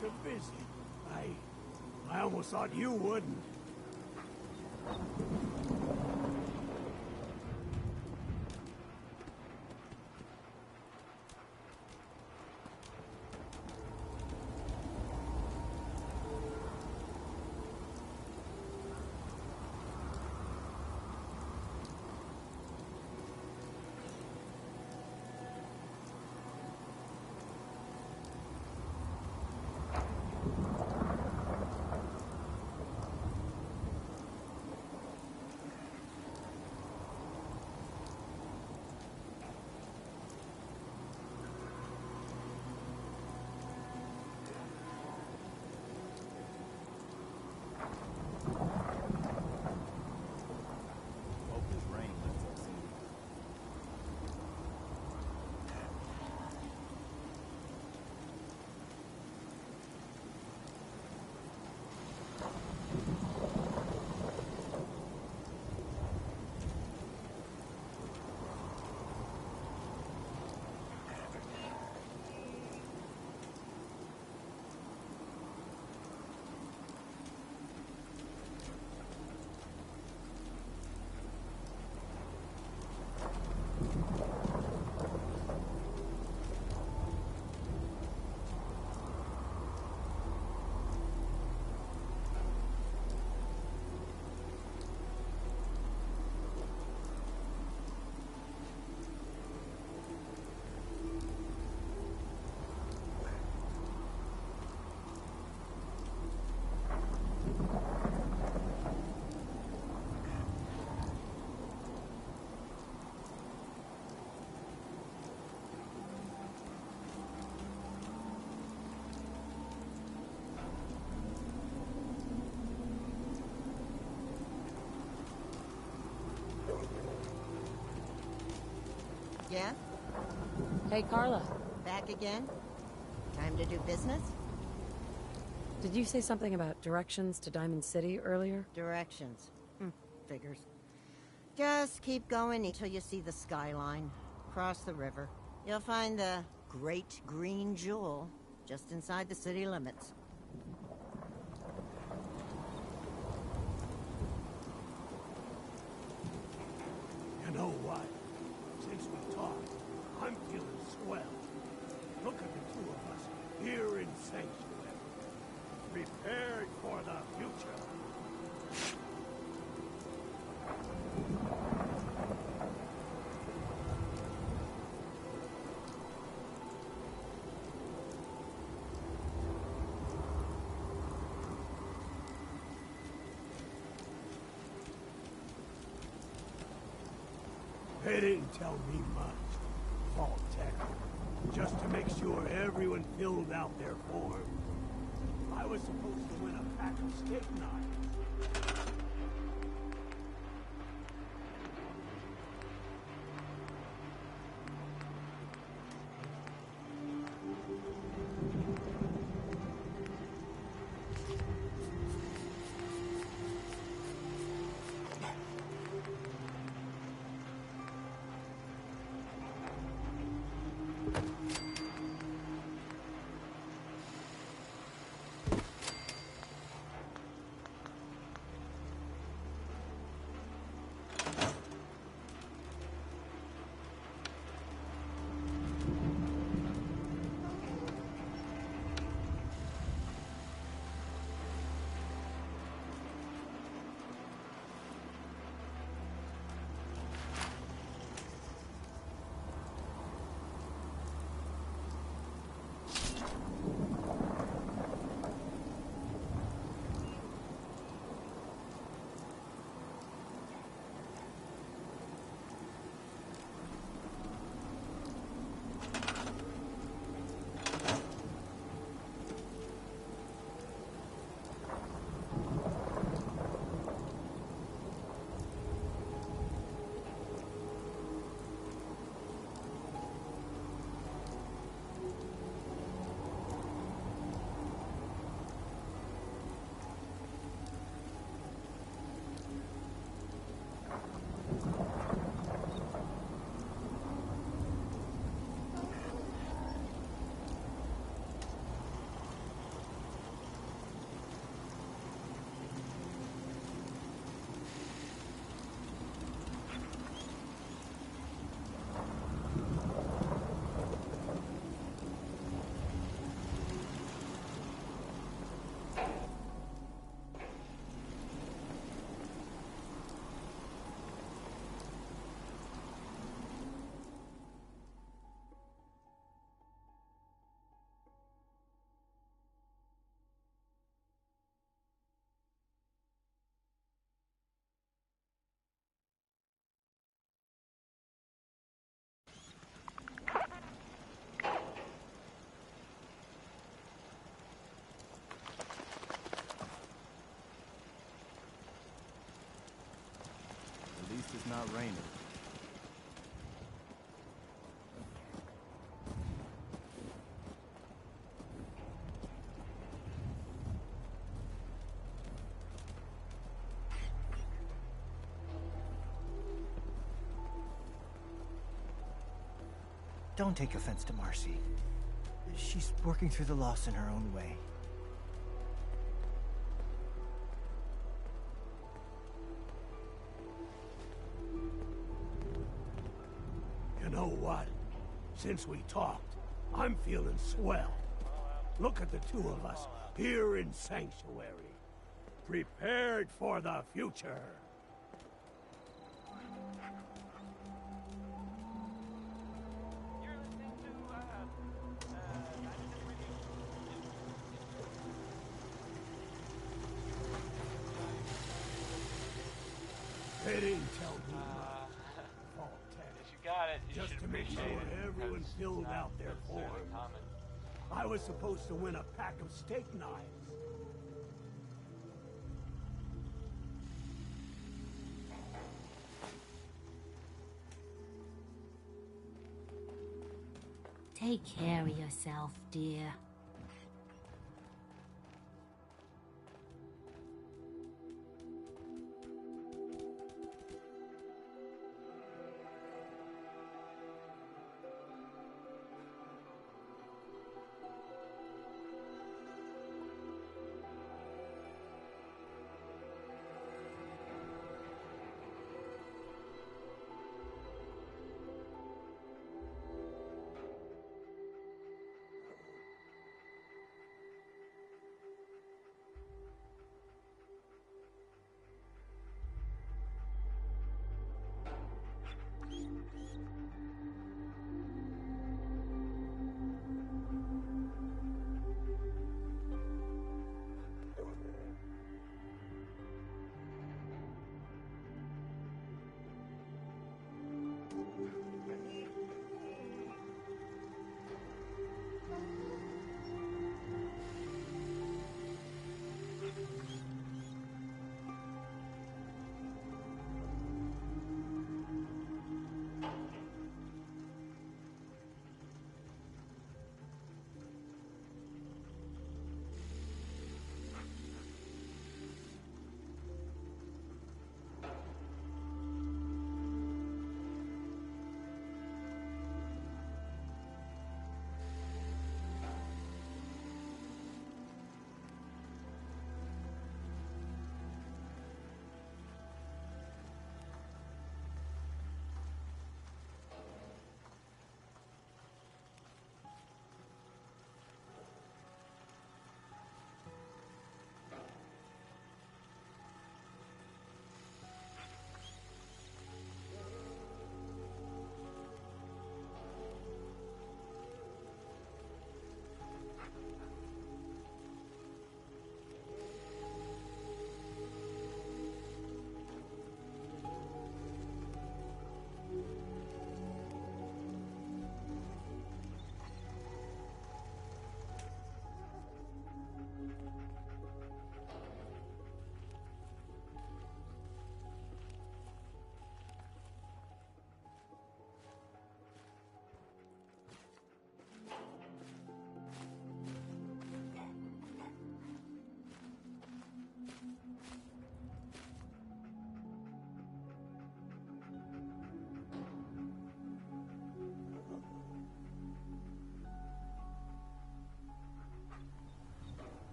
To visit. I almost thought you wouldn't. Yes? Hey, Carla. Back again? Time to do business? Did you say something about directions to Diamond City earlier? Directions. Figures. Just keep going until you see the skyline. Cross the river. You'll find the Great Green Jewel just inside the city limits. You know what? Since we talked, I'm feeling swell. Look at the two of us here in Sanctuary, prepared for the future. They didn't tell me much, Vault Tech. Just to make sure everyone filled out their form. I was supposed to win a pack of steak knives. At least it's not raining. Don't take offense to Marcy. She's working through the loss in her own way. You know what? Since we talked, I'm feeling swell. Look at the two of us here in Sanctuary, prepared for the future. They didn't tell me much. Vault Tech. If you got it, you Just should to make sure appreciate it, everyone because filled it's not out their necessarily form. common. I was supposed to win a pack of steak knives. Take care of yourself, dear.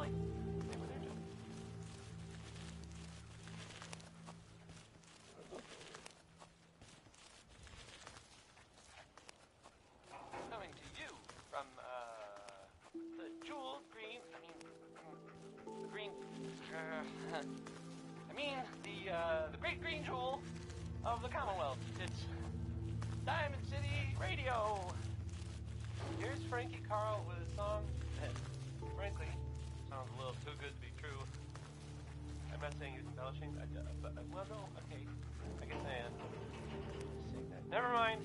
like, they were there just... Coming to you from, the jewel green, the green, the great green jewel of the Commonwealth. It's Diamond City Radio. Here's Frankie Carl with a song that, frankly, sounds a little too good to be true. I'm not saying he's embellishing, but, well, no, okay. I guess I am. Just saying that. Never mind.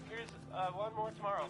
Here's one more tomorrow.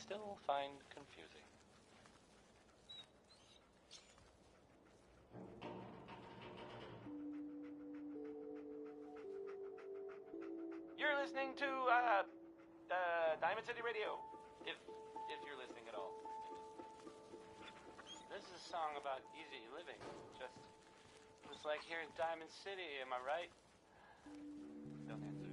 still find confusing. You're listening to Diamond City Radio, if you're listening at all. This is a song about easy living, just like here in Diamond City, am I right? Don't answer.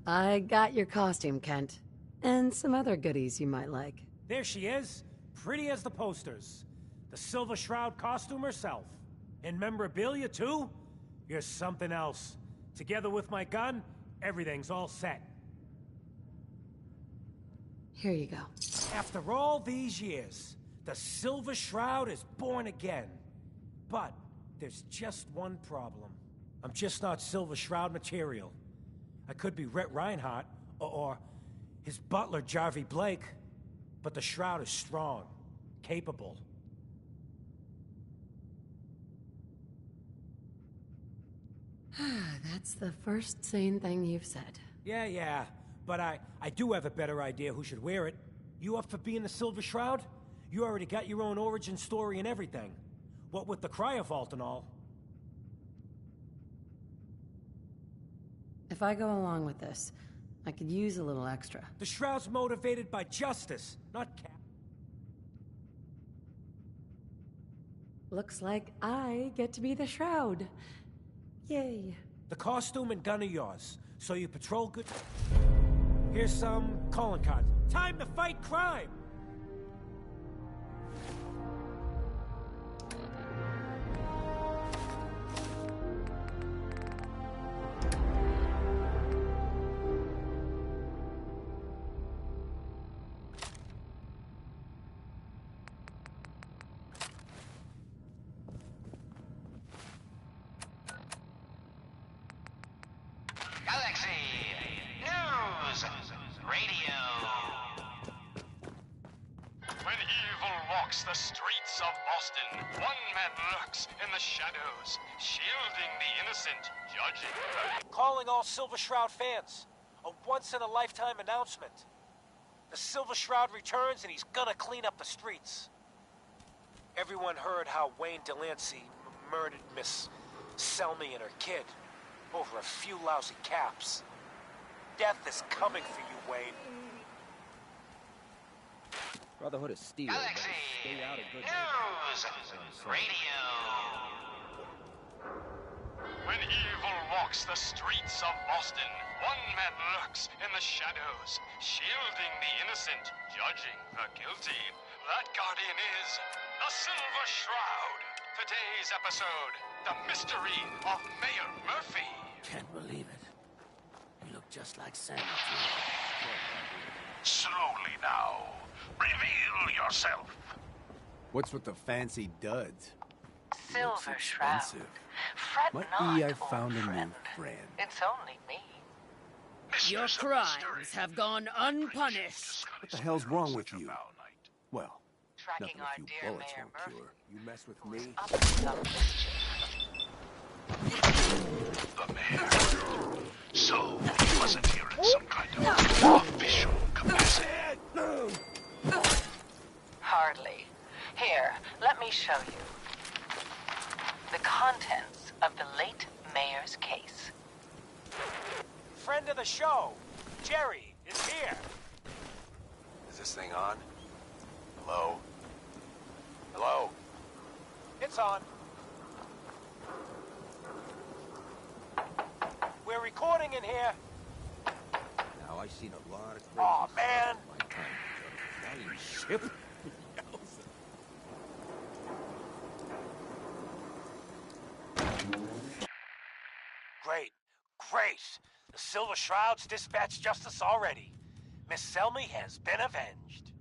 I got your costume, Kent. And some other goodies you might like. There she is, pretty as the posters. The Silver Shroud costume herself. And memorabilia, too? You're something else. Together with my gun, everything's all set. Here you go. After all these years, the Silver Shroud is born again. But there's just one problem. I'm just not Silver Shroud material. I could be Rhett Reinhardt, or his butler, Jarvie Blake. But the Shroud is strong, capable. That's the first sane thing you've said. Yeah, but I do have a better idea who should wear it. You up for being the Silver Shroud? You already got your own origin story and everything. What with the cryovault and all. If I go along with this, I could use a little extra. The Shroud's motivated by justice, not cap. Looks like I get to be the Shroud. Yay. The costume and gun are yours, so you patrol good... Here's some calling cards. Time to fight crime! The streets of Boston, one man lurks in the shadows, shielding the innocent, judging the... Calling all Silver Shroud fans. A once-in-a-lifetime announcement. The Silver Shroud returns and he's gonna clean up the streets. Everyone heard how Wayne Delancey murdered Miss Selmy and her kid over a few lousy caps. Death is coming for you, Wayne. Brotherhood of Steel. Galaxy Stay out of good News Radio. When evil walks the streets of Boston, one man lurks in the shadows, shielding the innocent, judging the guilty. That guardian is the Silver Shroud. Today's episode, the mystery of Mayor Murphy. Can't believe it. You look just like Santa. Slowly now. Reveal yourself. What's with the fancy duds? Silver Shroud. Fret Might not, be I old found a friend. new friend. It's only me. Your crimes have gone unpunished. What the hell's wrong with you? Well, Tracking nothing our a few dear bullets Mayor won't cure. You mess with me? Up to some mischief. The mayor. So, he wasn't here in some kind of official capacity. Hardly. Here, let me show you. The contents of the late mayor's case. Friend of the show, Jerry, is here. Is this thing on? Hello? Hello? It's on. We're recording in here. Now, I've seen a lot of crazy Aw, man. my time. Now you ship? Great. The Silver Shroud's dispatched justice already. Miss Selmy has been avenged.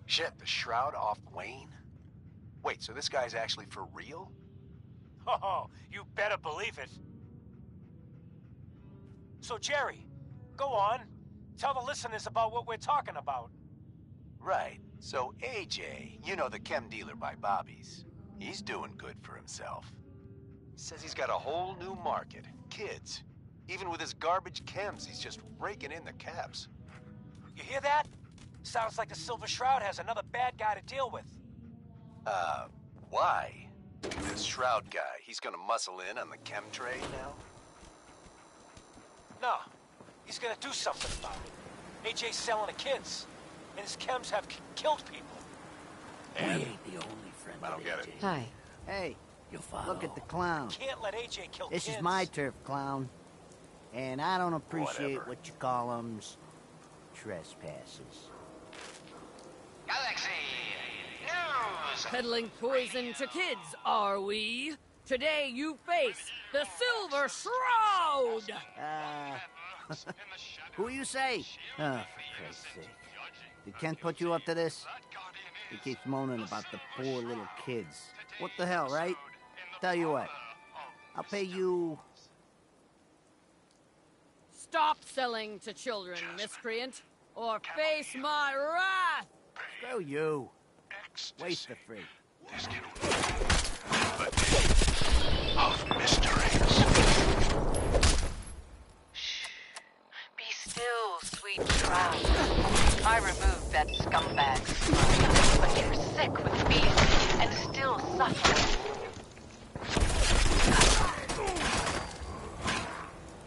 Shit, the Shroud off Wayne? Wait, so this guy's actually for real? Oh, you better believe it. So, Jerry, go on. Tell the listeners about what we're talking about. Right. So AJ, you know, the chem dealer by Bobby's, he's doing good for himself. Says he's got a whole new market. Kids. Even with his garbage chems, he's just raking in the caps. You hear that? Sounds like the Silver Shroud has another bad guy to deal with. Why? This Shroud guy, he's gonna muscle in on the chem trade now? No, he's gonna do something about it. AJ's selling the kids, and his chems have killed people. And we ain't the only friend. I don't get it. Hi. Hey, look at the clown. Can't let AJ kill This kids. is my turf, clown. And I don't appreciate Whatever. what you call 'em's trespasses. Galaxy News! Peddling poison to kids, are we? Today you face the Silver Shroud! Who you say? Oh, for Christ's sake. Did Kent put you up to this? He keeps moaning about the poor little kids. What the hell, right? Tell you what. I'll pay you... Stop selling to children, miscreant, or face my wrath! Screw you. Waste the free. Of mysteries. Be still, sweet shroud. I removed that scumbag's smile, but you're sick with me and still suffering.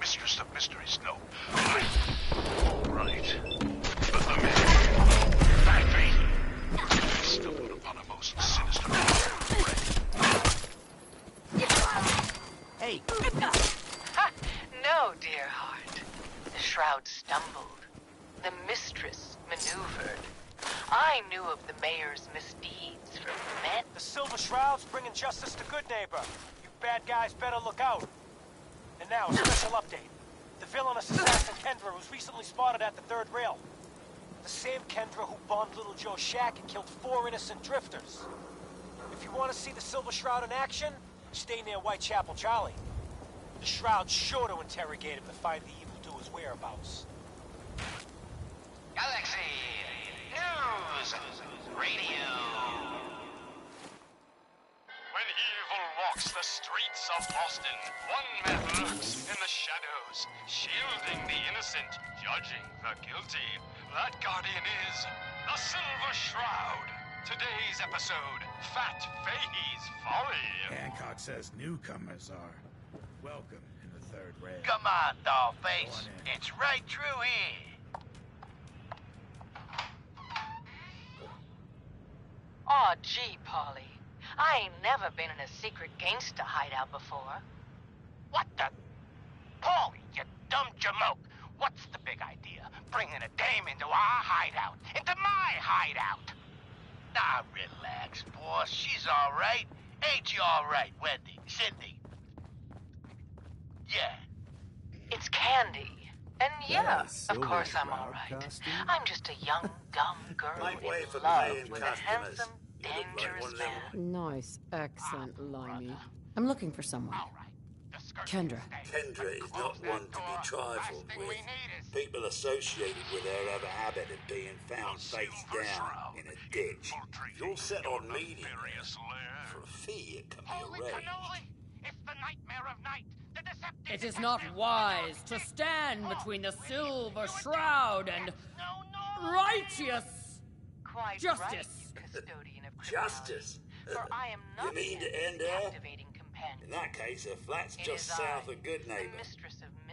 Mistress of mysteries, no. All right. But the man, Bagby, stumbled upon a most sinister Hey! No, dear heart. The shroud stumbled. The mistress maneuvered. I knew of the mayor's misdeeds for men. The Silver Shroud's bringing justice to Good Neighbor. You bad guys better look out. And now, a special update. The villainous assassin Kendra was recently spotted at the third rail. The same Kendra who bombed Little Joe's shack and killed 4 innocent drifters. If you want to see the Silver Shroud in action, stay near Whitechapel Charlie. The Shroud's sure to interrogate him to find the evildoer's whereabouts. Galaxy News Radio. When evil walks the streets of Boston, one man lurks in the shadows, shielding the innocent, judging the guilty. That guardian is the Silver Shroud. Today's episode, Fat Fahey's Folly. Hancock says newcomers are welcome in the third rail. Come on, dollface. It's right through here. Aw, gee, Polly. I ain't never been in a secret gangsta hideout before. What the? Paulie, you dumb jamoke. What's the big idea? Bringing a dame into our hideout. Into my hideout. Nah, relax, boss. She's all right. Ain't you all right, Wendy? Cindy? Yeah. It's Candy. And yeah, of course I'm all right. I'm just a young, dumb girl in love with a handsome, dangerous man. Nice accent, Limey. I'm looking for someone. Kendra. Kendra is not one to be trifled with. People associated with her have a habit of being found face down in a ditch. If you're set on meeting her, for a fee it can be arranged. It's the nightmare of night. The deceptive. It is not wise to stand between the Silver Shroud and righteous justice. Right, you custodian of Justice? For I am not You mean to end her? In that case, her flat's just south of Good Neighbor.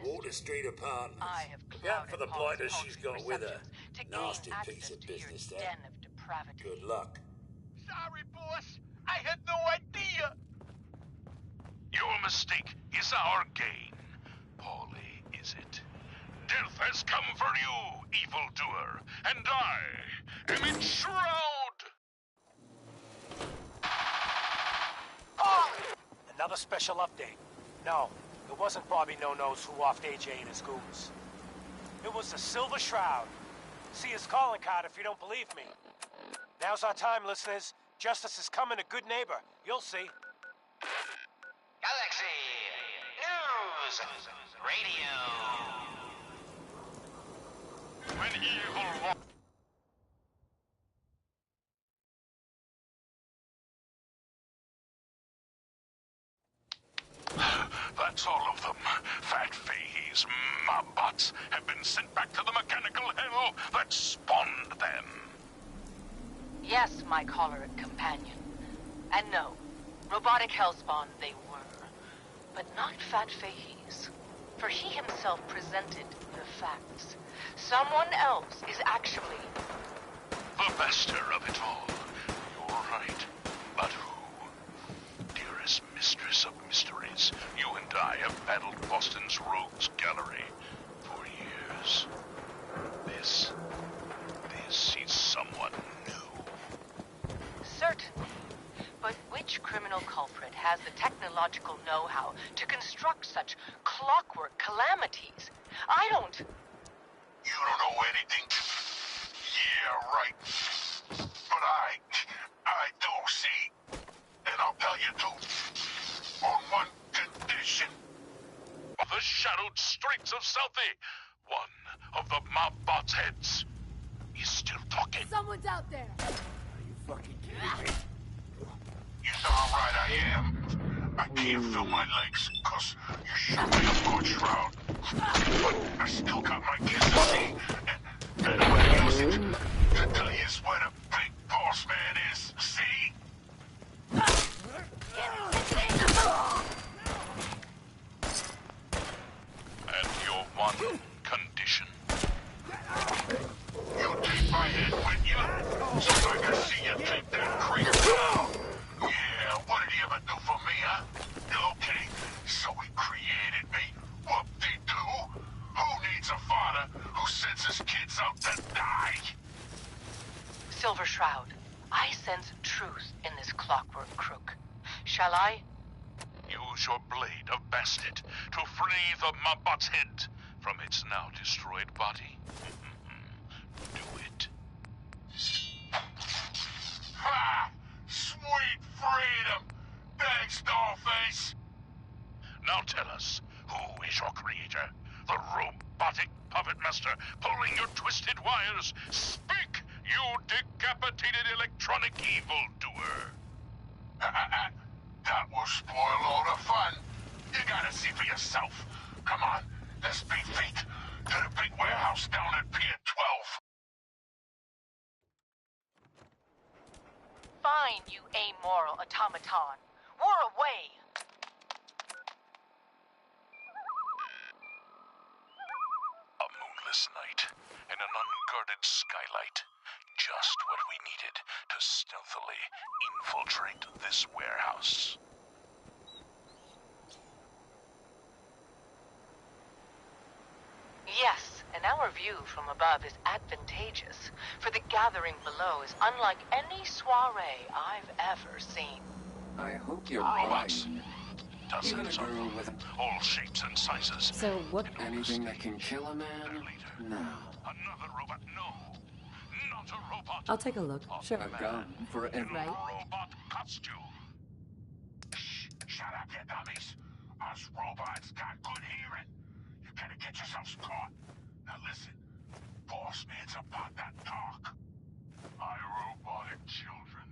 Water Street Apartments. Look out for the blighters she's got with her. Nasty piece of business, that. Good luck. Sorry, boss. I had no idea. Your mistake is our gain. Paulie, is it? Death has come for you, evildoer, and I am its shroud! Another special update. No, it wasn't Bobby No-Nose who offed AJ and his goons. It was the Silver Shroud. See his calling card if you don't believe me. Now's our time, listeners. Justice is coming to Good Neighbor. You'll see. Galaxy News Radio. When evil walks... That's all of them. Fat Fahey's mob bots have been sent back to the mechanical hell that spawned them. Yes, my choleric companion. And no, robotic hellspawn they were. But not Fat Fahey's. For he himself presented the facts. Someone else is actually... The master of it all. You're right. But who? Dearest mistress of mysteries. decades, you and I have battled Boston's rogues gallery for years. This is someone new. Certainly. But which criminal culprit has the technological know-how to construct such clockwork calamities? I don't... You don't know anything? Yeah, right. But I do, see. And I'll tell you too. On one condition. The shadowed streets of Southie, one of the mob bots' heads, is still talking. Someone's out there! Are you fucking kidding me? You darn right I am. I can't feel my legs, cause you shot me a good shroud. But I still got my kids to see. And I'm gonna use it to tell you where the big boss man is, see? And your one condition. You take my head with you, so I can see you take that creep down. Yeah, what did he ever do for me, huh? Okay, so he created me. Whoop-de-doo. Who needs a father who sends his kids out to die? Silver Shroud, I sense truth in this clockwork crook. Shall I? Use your blade of Bastet to free the Mobot's head from its now destroyed body. Do it. Ha! Sweet freedom! Thanks, Dollface! Now tell us, who is your creator? The robotic puppet master pulling your twisted wires? Speak, you decapitated electronic evildoer! That will spoil all the fun. You gotta see for yourself. Come on, let's beat feet to the big warehouse down at Pier 12. Fine, you amoral automaton. War away! A moonless night and an unguarded skylight. Just what we needed to stealthily infiltrate this warehouse. Yes, and our view from above is advantageous, for the gathering below is unlike any soiree I've ever seen. I hope you're robots. right. Dozens of them, all shapes and sizes. So what? Anything that can kill a man? No. Another robot? No. Not a robot. I'll take a look. Sure. A gun for every Right. Robot costume. Shut up, you dummies. Us robots got good hearing. You gotta get yourselves caught. Now listen, Boss Man's about that talk. My robotic children,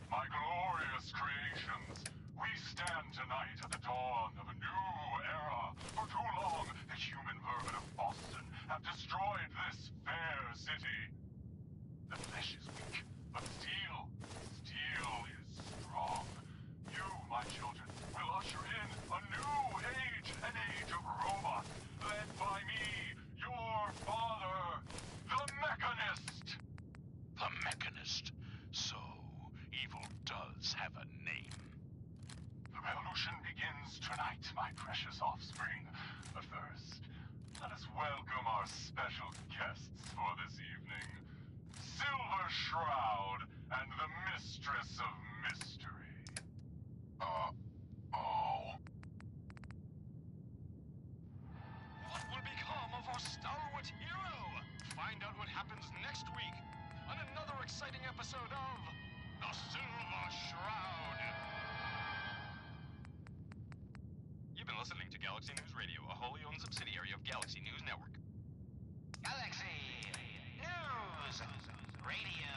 my glorious creations, we stand tonight at the dawn of a new era. For too long, the human vermin of Boston have destroyed this fair city. The flesh is weak, but steel is strong. You, my children, will usher in a new age, an age of robots, led by me, your father, the Mechanist. The Mechanist. So, evil does have a name. The revolution begins tonight, my precious offspring. But first, let us welcome our special guests for this evening. Silver Shroud and the Mistress of Mystery. What will become of our stalwart hero? Find out what happens next week on another exciting episode of The Silver Shroud. You've been listening to Galaxy News Radio, a wholly owned subsidiary of Galaxy News Network. Galaxy News Radio.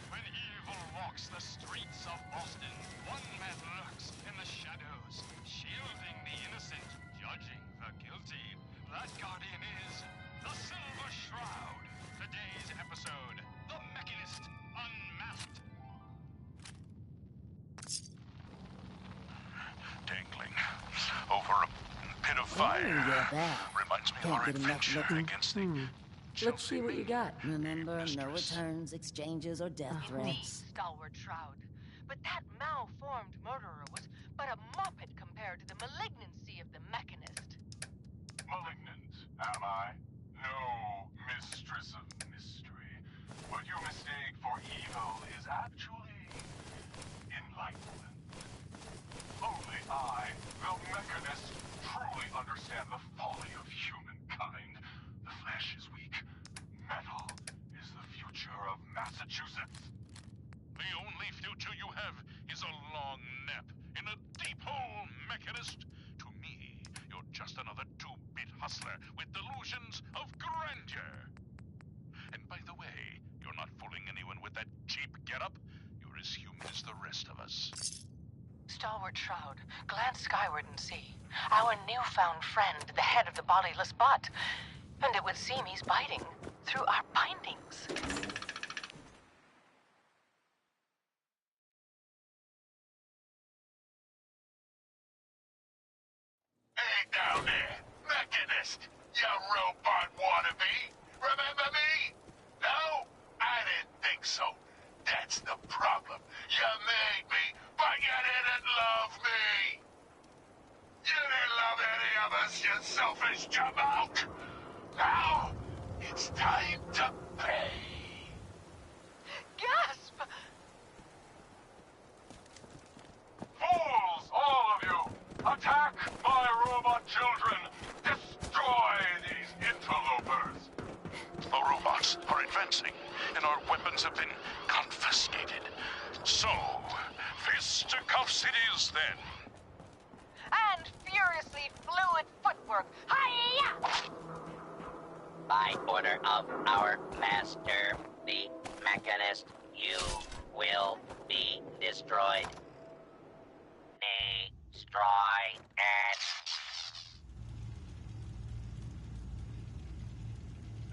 When evil walks the streets of Boston, one man lurks in the shadows, shielding the innocent, judging the guilty. That guardian is the Silver Shroud. Today's episode, The Mechanist Unmasked. Dangling over a pit of fire. Reminds me of our adventure against the... Let's see what you got. Remember, no returns, exchanges, or death threats. Stalwart Shroud. But that malformed murderer was to the malignancy of the Mechanist. Malignant, am I? No, mistress of mystery. What you mistake for evil is actually enlightenment. Only I, the Mechanist, truly understand the folly of humankind. The flesh is weak. Metal is the future of Massachusetts. The only future you have is a long nap in a deep hole, Mechanist. To me, you're just another two-bit hustler with delusions of grandeur. And by the way, you're not fooling anyone with that cheap getup. You're as human as the rest of us. Stalwart Shroud, glance skyward and see. Our newfound friend, the head of the bodiless butt. And it would seem he's biting through our bindings. Hey down there, Mechanist, you robot wannabe. Remember me? No? I didn't think so. That's the problem. You made me, but you didn't love me. You didn't love any of us, you selfish jamoke. Now, it's time to pay. Gasp! Fools, all of you! Attack my robot children! Destroy these interlopers! The robots are advancing, and our weapons have been confiscated. So, fisticuffs it is then. And furiously fluid footwork. Hi-ya! By order of our master, the Mechanist, you will be destroyed. Destroy it.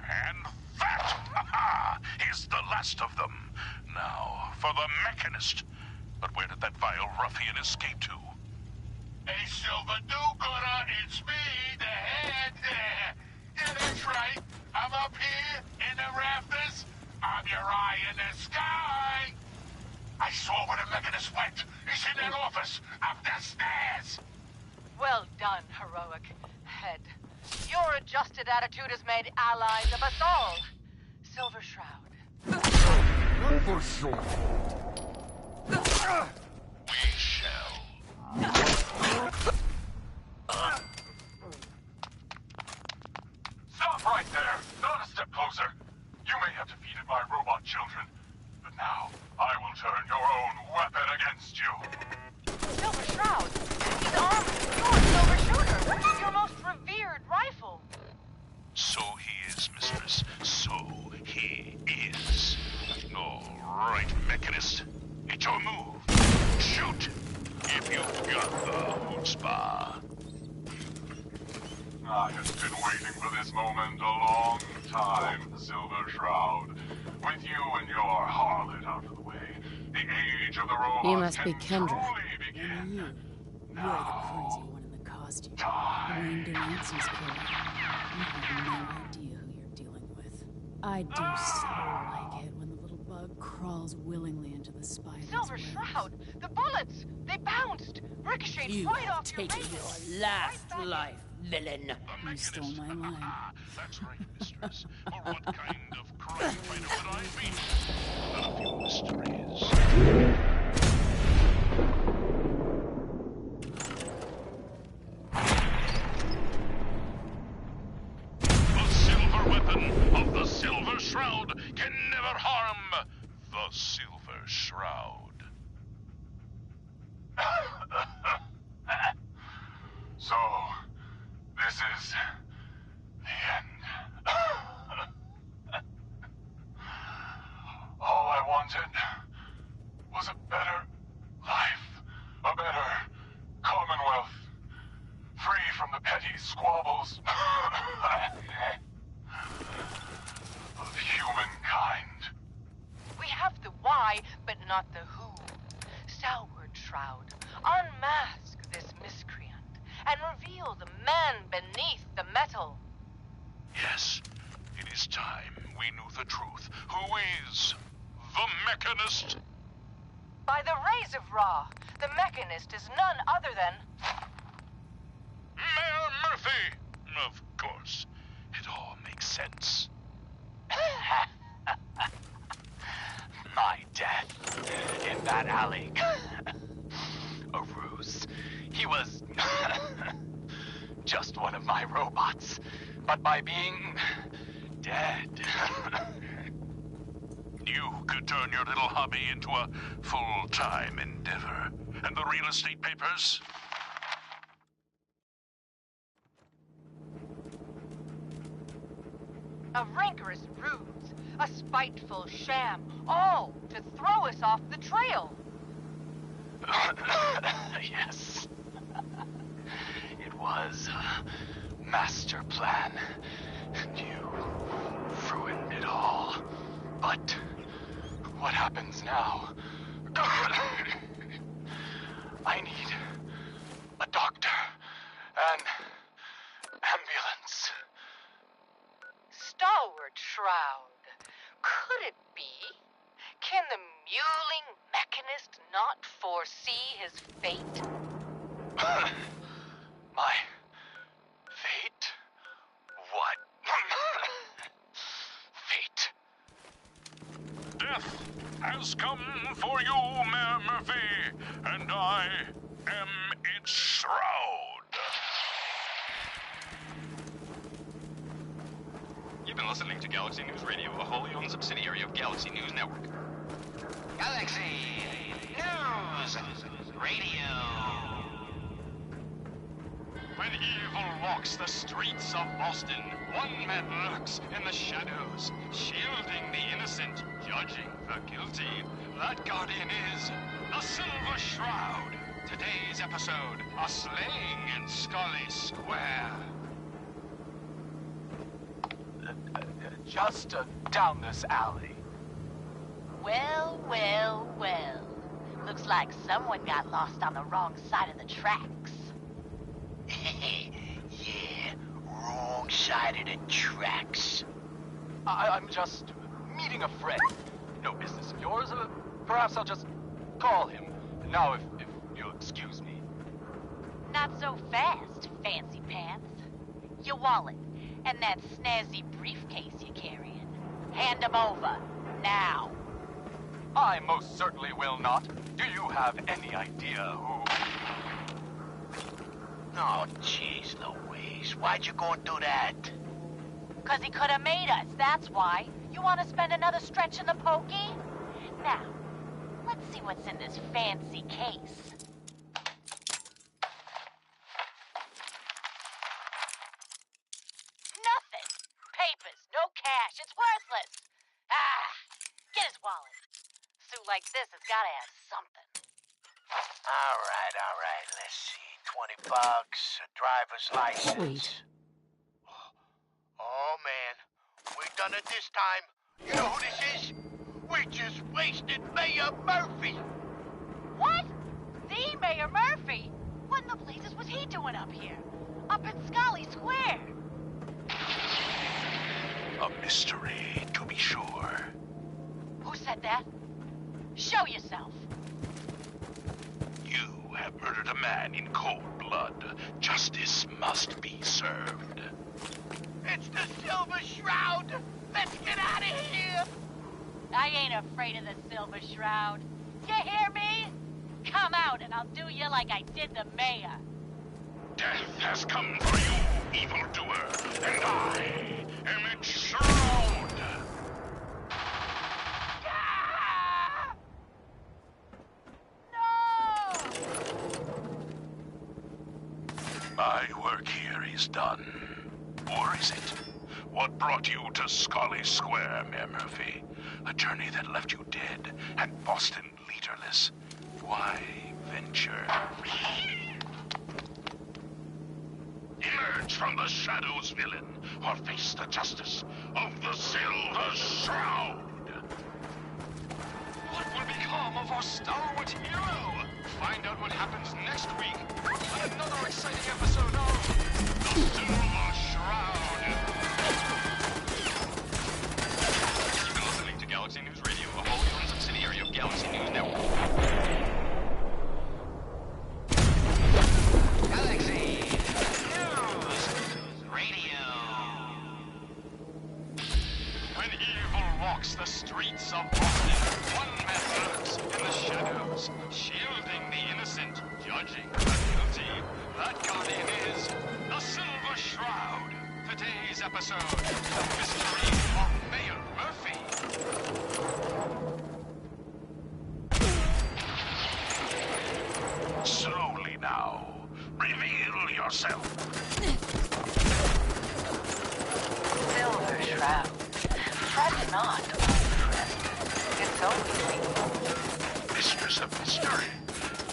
And that is the last of them. Now, for the Mechanist. But where did that vile ruffian escape to? Hey, Silver Do-Gooder, it's me, the head. Yeah, that's right. I'm up here in the rafters. I'm your eye in the sky. I saw where the Mechanist went. He's in that office, up the stairs. Well done, heroic head. Your adjusted attitude has made allies of us all. Silver Shroud. We shall. Stop right there. Not a step closer. You may have defeated my robot children, but now I will turn your own weapon against you. Silver Shroud. He's armed with your Silver Shooter, your most revered rifle. So he is, mistress. So he is. All right, Mechanist. It's your move. Shoot! If you've got the chutzpah. I have been waiting for this moment a long time, Silver Shroud. With you and your harlot out of the way, the age of the robots You must be can Kendra. truly begin. You're the crazy one in the costume. Wayne Delancey's killer. You have no idea who you're dealing with. I do so like it when the little bug crawls willingly into the spider's Silver webs. Shroud. The bullets. They bounced. Ricocheted You right have off your taken razor. your last life, villain. You stole my line. That's right, mistress. For what kind of crime fighter would I be? None of your mysteries. The silver weapon of the Silver Shroud can never harm the Silver Shroud. So, this is the end. All I wanted was a better life, a better commonwealth, free from the petty squabbles of humankind. We have the why, but not the who. Stalwart Shroud, unmask this miscreant and reveal the man beneath the metal. Yes, it is time we knew the truth. Who is the Mechanist? By the rays of Ra, the Mechanist is none other than Murphy? Of course. It all makes sense. My death in that alley. A ruse. He was just one of my robots. But by being dead... You could turn your little hobby into a full-time endeavor. And the real estate papers? A rancorous ruse, a spiteful sham, all to throw us off the trail. Yes. It was a master plan. And you ruined it all. But what happens now? I need a doctor. An ambulance. Stalwart Shroud. Could it be? Can the mewling mechanist not foresee his fate? My fate? What? Fate. Death has come for you, Mayor Murphy, and I am its shroud. You've been listening to Galaxy News Radio, a wholly owned subsidiary of Galaxy News Network. Galaxy News Radio. When evil walks the streets of Boston, one man lurks in the shadows, shielding the innocent, judging the guilty. That guardian is the Silver Shroud. Today's episode, a slaying in Scully Square. Just down this alley. Well, well, well. Looks like someone got lost on the wrong side of the tracks. Yeah, wrong side of the tracks. I'm just meeting a friend. No business of yours. Perhaps I'll just call him. Now, if you'll excuse me. Not so fast, fancy pants. Your wallet and that snazzy briefcase you're carrying. Hand them over, now. I most certainly will not. Do you have any idea who... Oh, jeez Louise. Why'd you go and do that? 'Cause he could have made us, that's why. You want to spend another stretch in the pokey? Now, let's see what's in this fancy case. Nothing. Papers, no cash. It's worthless. Ah, get his wallet. Suit like this has got to have something. All right. Let's see. $20, a driver's license. Sweet. Oh, man. We done it this time. You know who this is? We just wasted Mayor Murphy. What? The Mayor Murphy? What in the blazes was he doing up here? Up in Scully Square? A mystery, to be sure. Who said that? Show yourself. You have murdered a man in cold blood. Justice must be served. It's the Silver Shroud. Let's get out of here. I ain't afraid of the Silver Shroud. You hear me? Come out and I'll do you like I did the mayor. Death has come for you, evildoer, and I am its shroud. Ah! No! My work here is done. Or is it? What brought you to Scully Square, Mayor Murphy? A journey that left you dead and Boston leaderless. Why venture? Emerge from the shadows, villain, or face the justice of the Silver Shroud. What will become of our stalwart hero? Find out what happens next week on another exciting episode of The Silver Shroud. You've been listening to Galaxy News Radio, a wholly owned subsidiary of Galaxy News Network. Galaxy News episode, The Mystery of Mayor Murphy. Slowly now. Reveal yourself. Silver Shroud. Fret not, old friend. It's only me. Mistress of Mystery.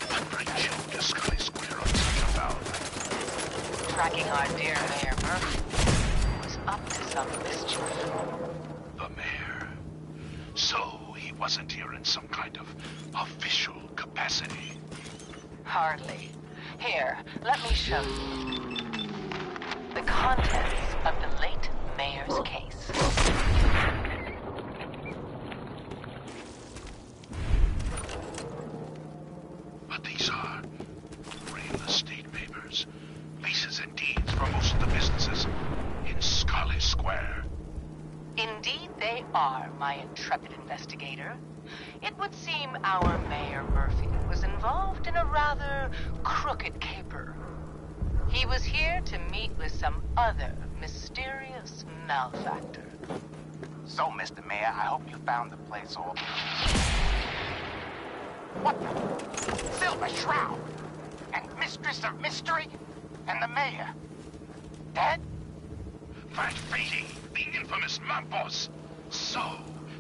What brings you to Scully Square on such a foul night? Tracking our dear Mayor Murphy was up to some mischief. The mayor. So he wasn't here in some kind of official capacity. Hardly. Here, let me show you. The contents of the late mayor's case. But these are real estate papers. Leases and deeds for most of the businesses in Scully Square. Indeed they are, my intrepid investigator. It would seem our Mayor Murphy was involved in a rather crooked caper. He was here to meet with some other mysterious malefactor. So, Mr. Mayor, I hope you found the place all... What? Silver Shroud? And Mistress of Mystery? And the Mayor? Dead? Fat Fatey, the infamous mob boss. So,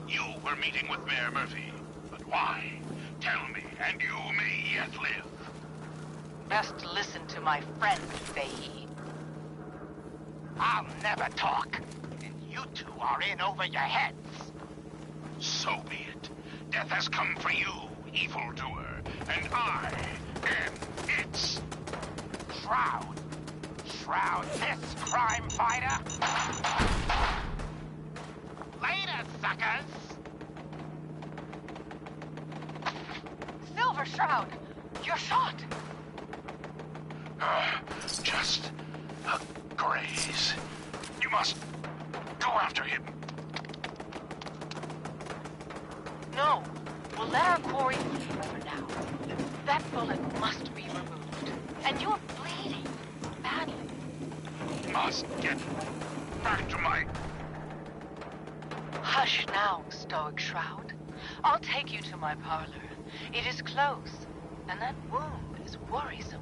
you were meeting with Mayor Murphy. But why? Tell me, and you may yet live. Best listen to my friend, Fahey. I'll never talk. And you two are in over your heads. So be it. Death has come for you, evildoer, and I am its Shroud. Shroud this crime fighter. Later, suckers. Silver Shroud, you're shot. Just a graze. You must go after him. No, we'll let our quarry leave for now. That bullet must be removed. And you're bleeding badly. Must get back to my... Hush now, Stoic Shroud. I'll take you to my parlor. It is close, and that wound is worrisome.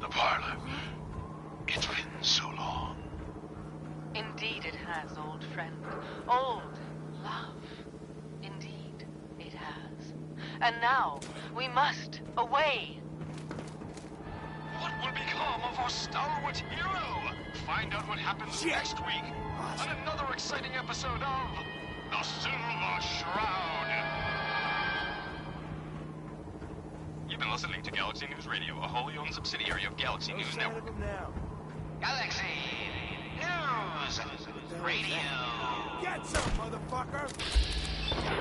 The parlor. It's been so long. Indeed it has, old friend. Old love. Indeed it has. And now, we must away. What will become of our stalwart hero? Find out what happens next week on another exciting episode of The Silver Shroud. You've been listening to Galaxy News Radio, a wholly owned subsidiary of Galaxy News Network. Galaxy News Radio. Get some, motherfucker!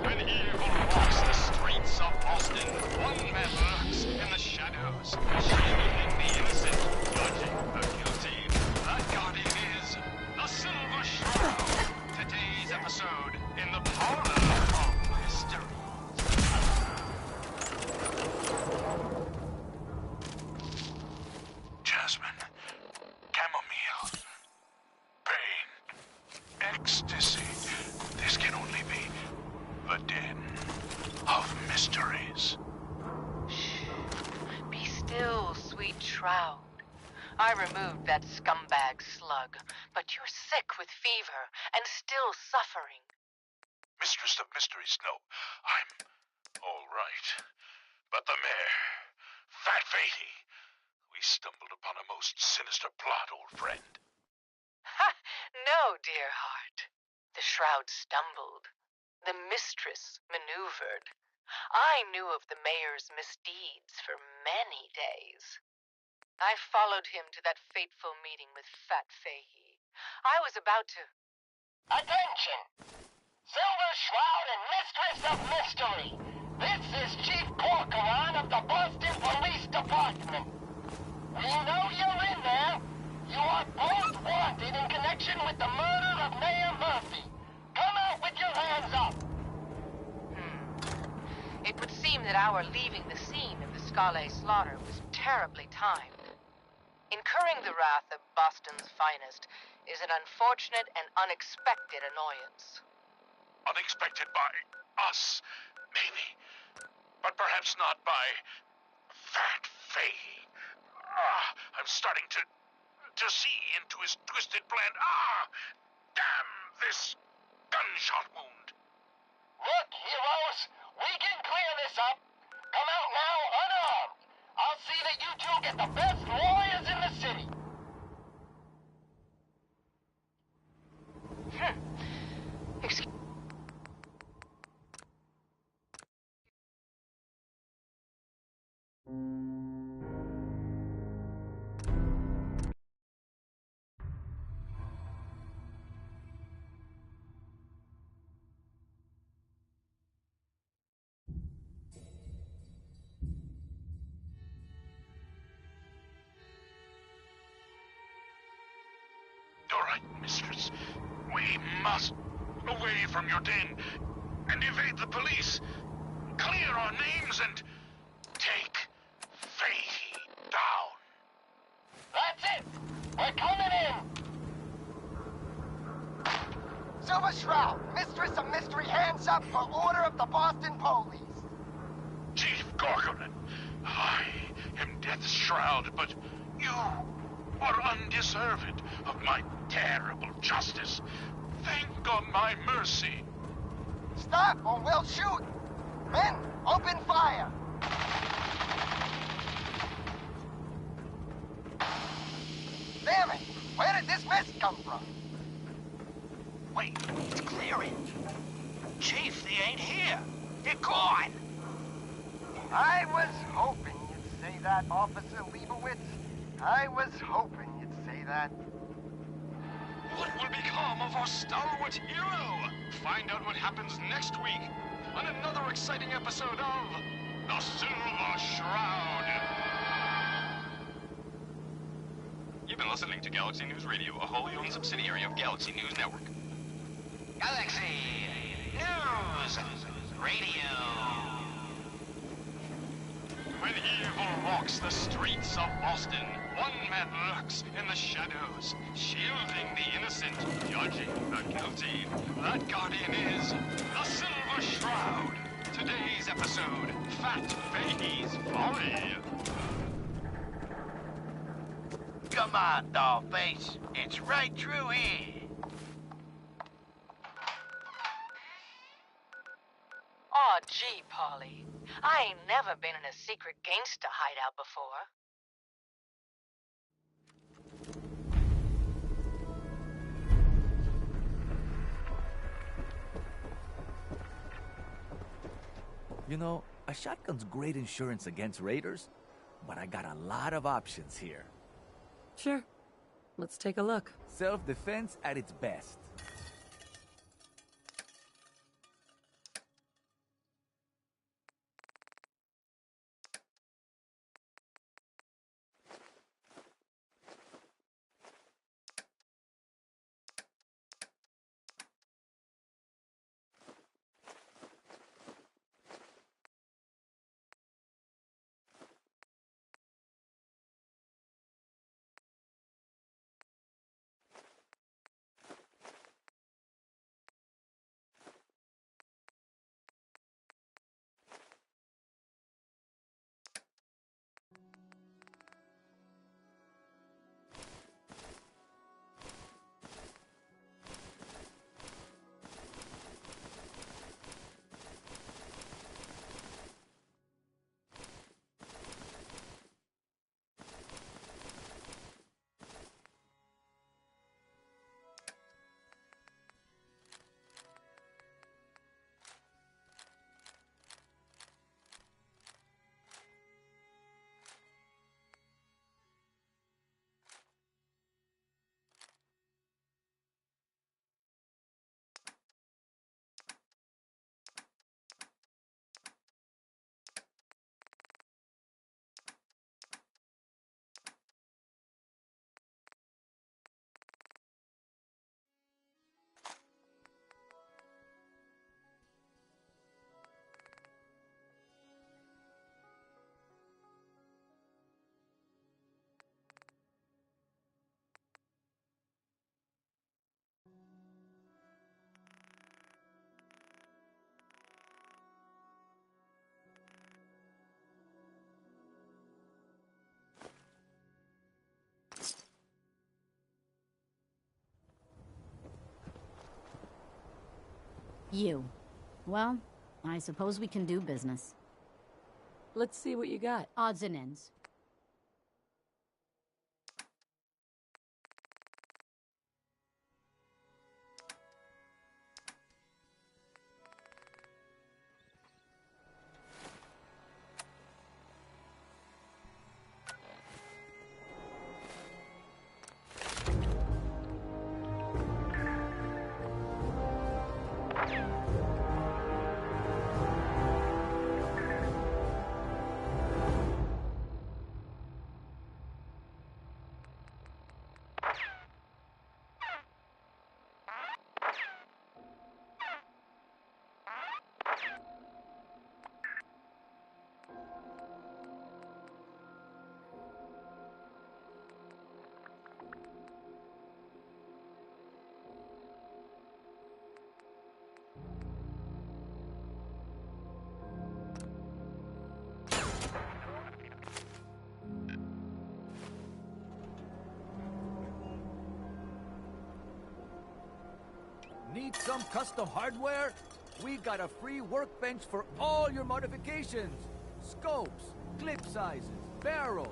When evil walks the streets of Boston, one man lurks in the shadows, shielding the innocent, judging the guilty. That guardian is the Silver Shroud. Today's episode in the parlor of mystery. Jasmine. Chamomile. Pain. Ecstasy. This can only be the den of mysteries. Shh. Be still, sweet Shroud. I removed that scumbag slug, but you're sick with fever and still suffering. Mistress of Mysteries, no. I'm all right. But the mayor, Fat Fatey, we stumbled upon a most sinister plot, old friend. Ha! No, dear heart. The Shroud stumbled. The mistress maneuvered. I knew of the mayor's misdeeds for many days. I followed him to that fateful meeting with Fat Fahey. I was about to... Attention! Silver Shroud and Mistress of Mystery. This is Chief Corcoran of the Boston Police Department. We know you're in there. You are both wanted in connection with the murder of Mayor Murphy. Come out with your hands up. It would seem that our leaving the scene of the Scale slaughter was terribly timed. Incurring the wrath of Boston's finest is an unfortunate and unexpected annoyance. Unexpected by us, maybe. But perhaps not by Fat Fahey. I'm starting to see into his twisted plan. Damn this gunshot wound. Look, heroes, we can clear this up. Come out now unarmed. I'll see that you two get the best lawyers in the city. Excuse All right, mistress. We must away from your den and evade the police. Clear our names and take Fahey down. That's it. We're coming in. Silver Shroud, Mistress of Mystery, hands up for order of the Boston Police. Chief Gorgonin, I am Death's Shroud, but you are undeserved of my terrible justice. Think on my mercy. Stop or we'll shoot. Men, open fire. Damn it! Where did this mess come from? Wait, it's clearing. Chief, they ain't here. They're gone. I was hoping you'd say that, Officer Leibowitz. I was hoping you'd say that. What will become of our stalwart hero? Find out what happens next week on another exciting episode of The Silver Shroud. You've been listening to Galaxy News Radio, a wholly owned subsidiary of Galaxy News Network. Galaxy News Radio. When evil walks the streets of Boston, one man lurks in the shadows, shielding the innocent, judging the guilty. That guardian is the Silver Shroud. Today's episode, Fat Fahey's Folly. Come on, Dollface. It's right through here. Aw, gee, Polly. I ain't never been in a secret gangsta hideout before. You know, a shotgun's great insurance against raiders, but I got a lot of options here. Sure. Let's take a look. Self-defense at its best. You. Well, I suppose we can do business. Let's see what you got. Odds and ends. Need some custom hardware? We got a free workbench for all your modifications. Scopes, clip sizes, barrels.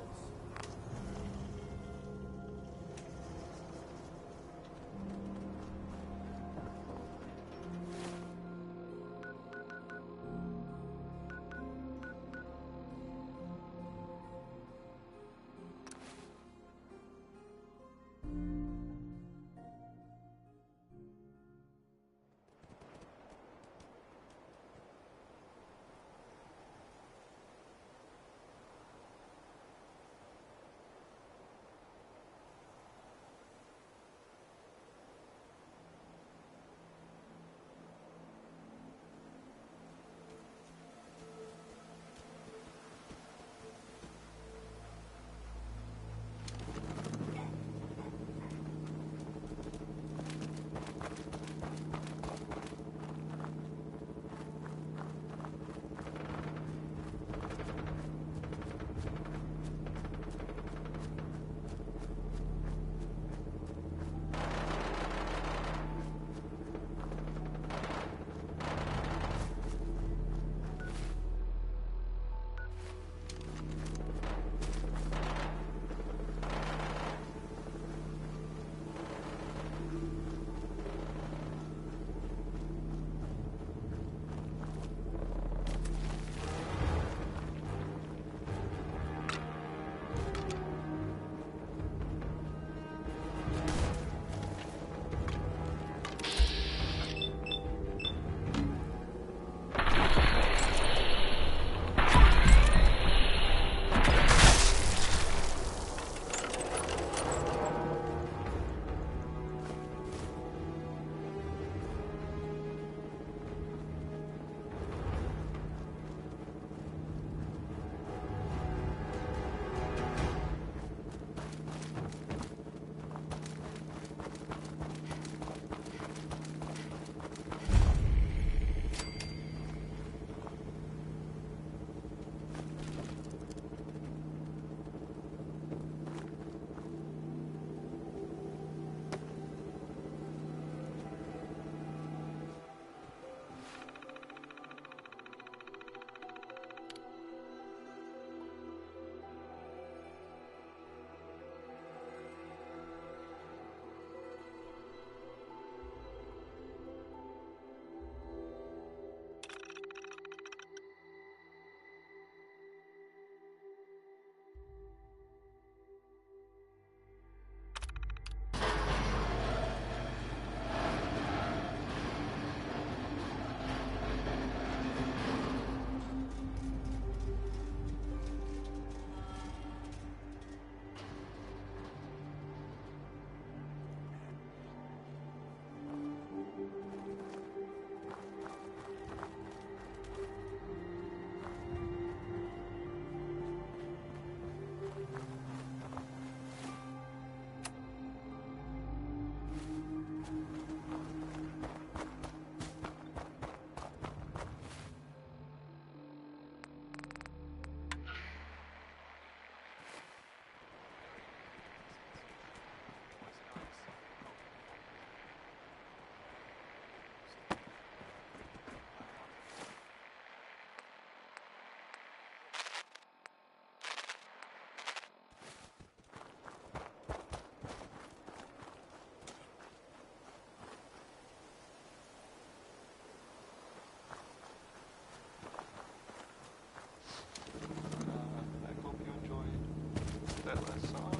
that last song.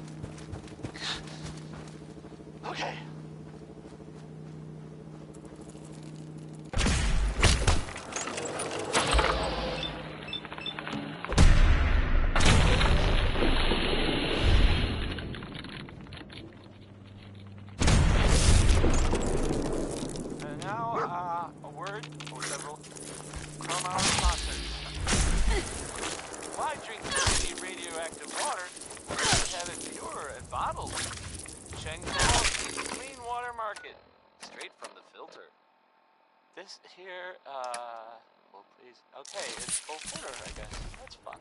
Okay. And now, a word or several from our sponsors. Why drink dirty radioactive water? Have it pure and bottled. Chengdu Clean Water Market. Straight from the filter. This here, well, please. Okay, it's full footer, I guess. That's fun.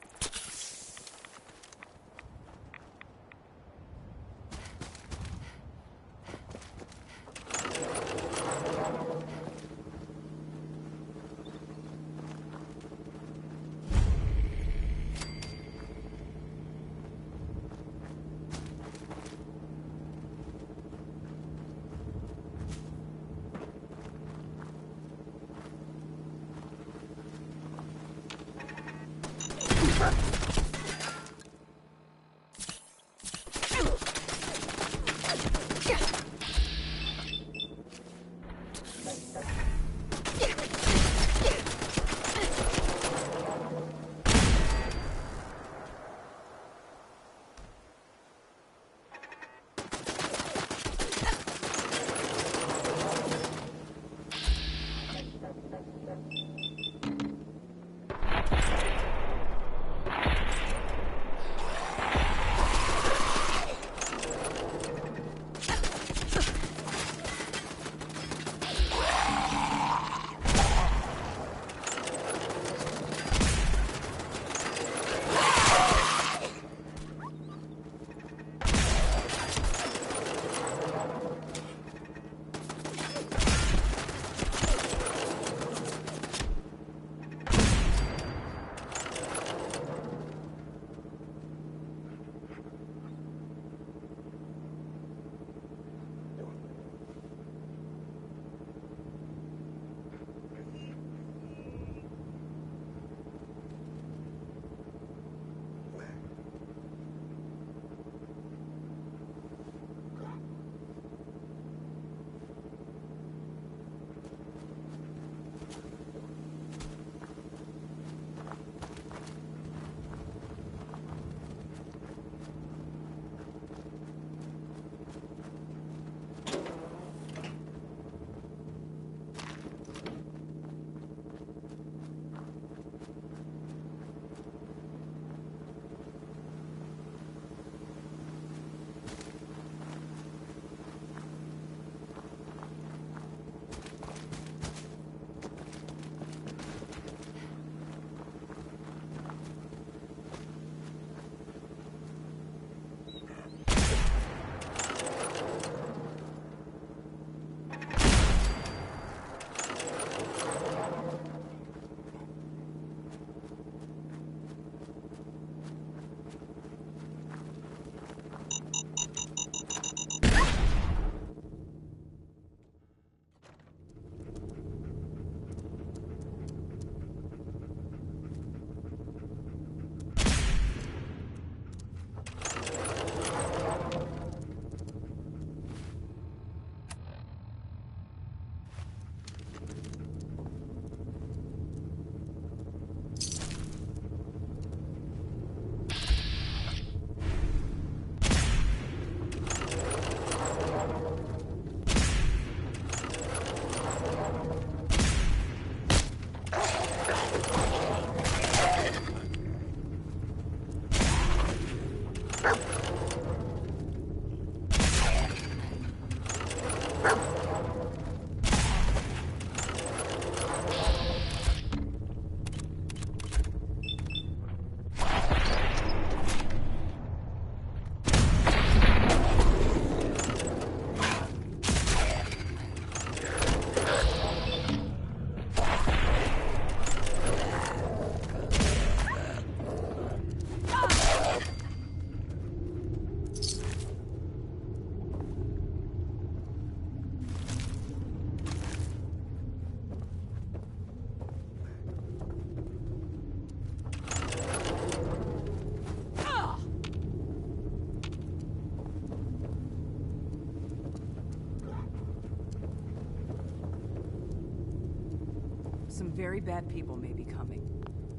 very bad people may be coming.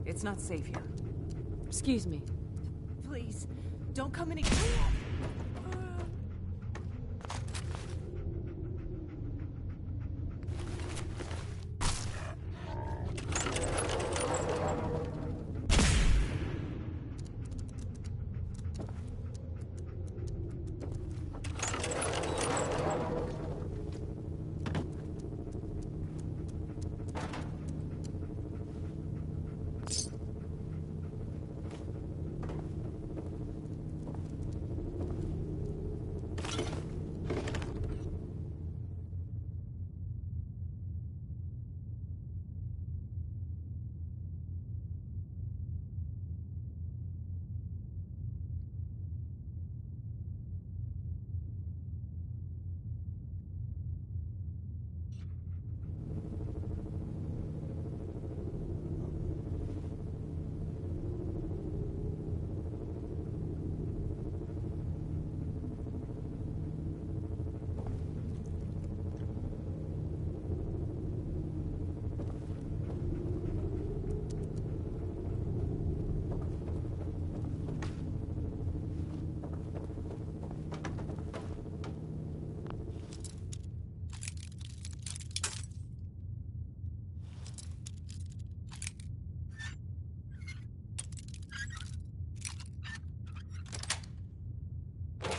It's not safe here. Excuse me. Please, don't come in again.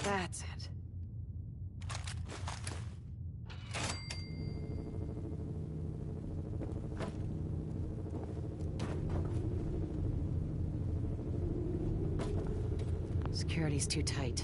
That's it. Security's too tight.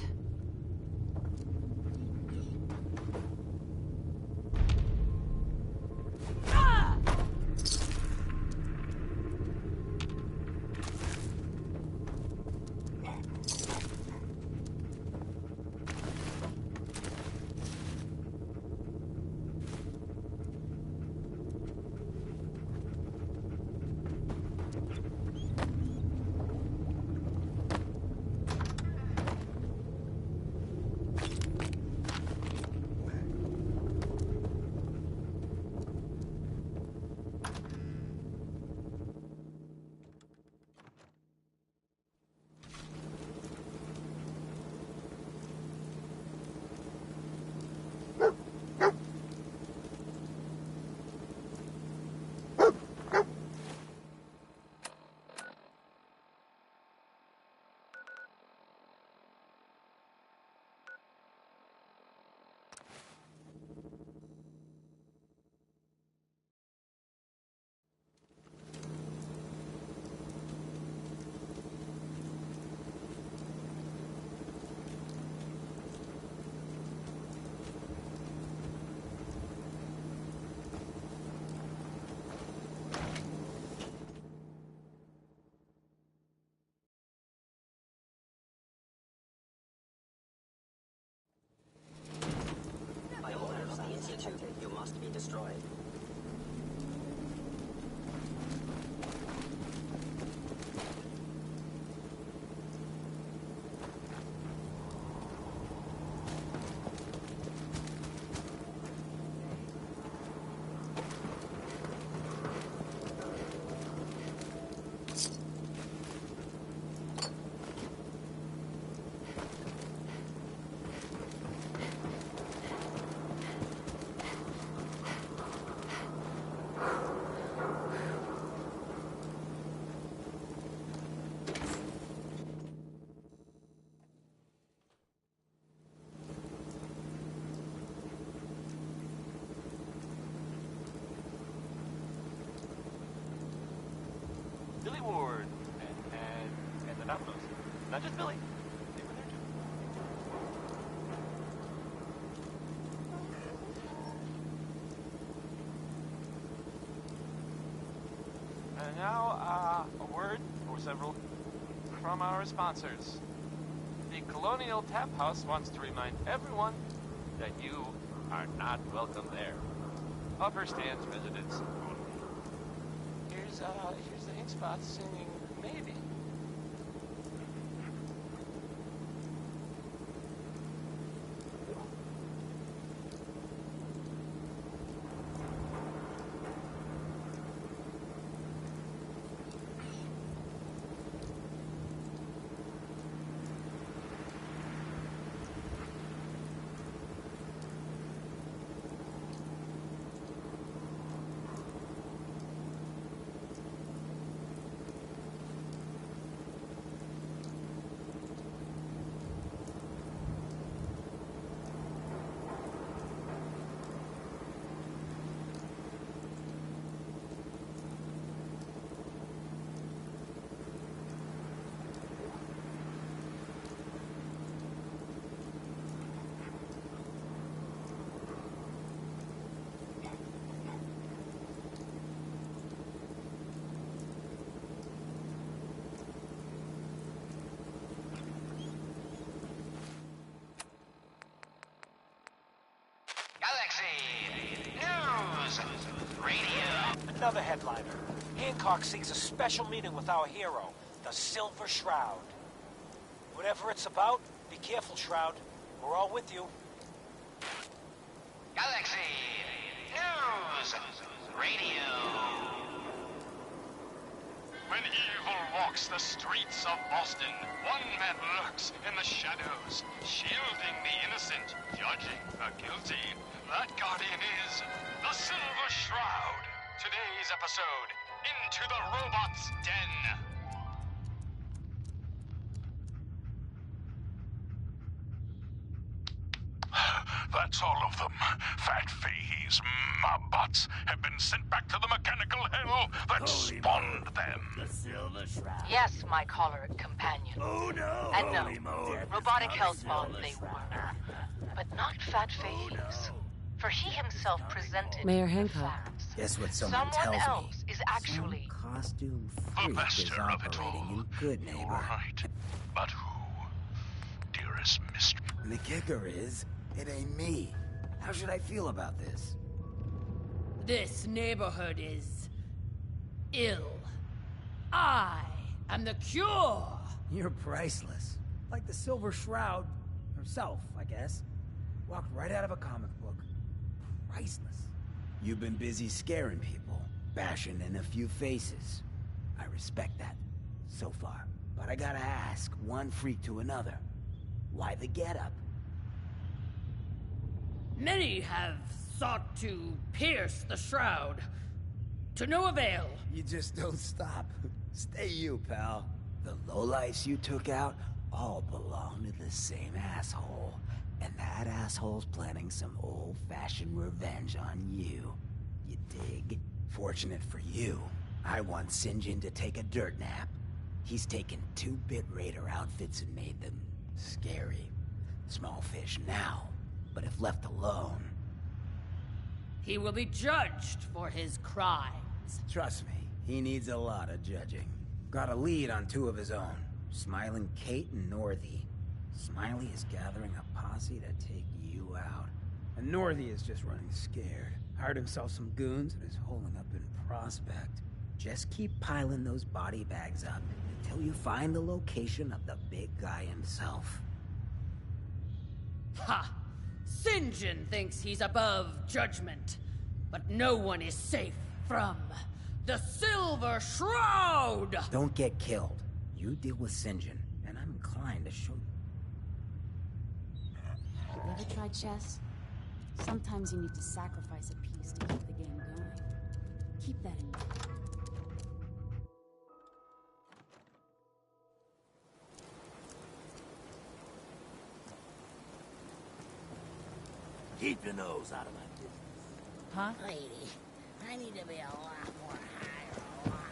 You must be destroyed. Billy Ward and the Dominoes. Not just Billy. They were there too. And now, a word or several from our sponsors. The Colonial Tap House wants to remind everyone that you are not welcome there. Upper Stands residents only. Here's the ink spot singing Maybe. Another headliner. Hancock seeks a special meeting with our hero, the Silver Shroud. Whatever it's about, be careful, Shroud. We're all with you. Galaxy News Radio. When evil walks the streets of Boston, one man lurks in the shadows, shielding the innocent, judging the guilty. That guardian is the Silver Shroud. Today's episode, Into the Robot's Den. That's all of them. Fat Fahey's mobbots have been sent back to the mechanical hell that spawned them. The Silver Shroud. Yes, my choleric companion. Oh no! And no, robotic hellspawn they were. But not Fat Fahey's. For he himself presented Mayor the Hancock. facts. Guess what someone tells else is actually Some costume freak is operating in Good Neighbor. Right. But who? Dearest mistress. And the kicker is, it ain't me. How should I feel about this? This neighborhood is ill. I am the cure. You're priceless. Like the Silver Shroud herself, I guess. Walked right out of a comic book. Priceless. You've been busy scaring people, bashing in a few faces. I respect that, so far. But I gotta ask, one freak to another. Why the getup? Many have sought to pierce the shroud. To no avail. You just don't stop. Stay you, pal. The lowlifes you took out all belong to the same asshole. And that asshole's planning some old-fashioned revenge on you. You dig? Fortunate for you, I want Sinjin to take a dirt nap. He's taken 2-bit Raider outfits and made them scary. Small fish now, but if left alone... He will be judged for his crimes. Trust me, he needs a lot of judging. Got a lead on 2 of his own, Smiling Kate and Northy. Smiley is gathering a posse to take you out. And Northy is just running scared. Hired himself some goons and is holding up in Prospect. Just keep piling those body bags up until you find the location of the big guy himself. Ha! Sinjin thinks he's above judgment, but no one is safe from the Silver Shroud! Don't get killed. You deal with Sinjin, and I'm inclined to show you. You ever tried chess? Sometimes you need to sacrifice a piece to keep the game going. Keep that in mind. Keep your nose out of my business. Huh? Lady, I need to be a lot more higher, a lot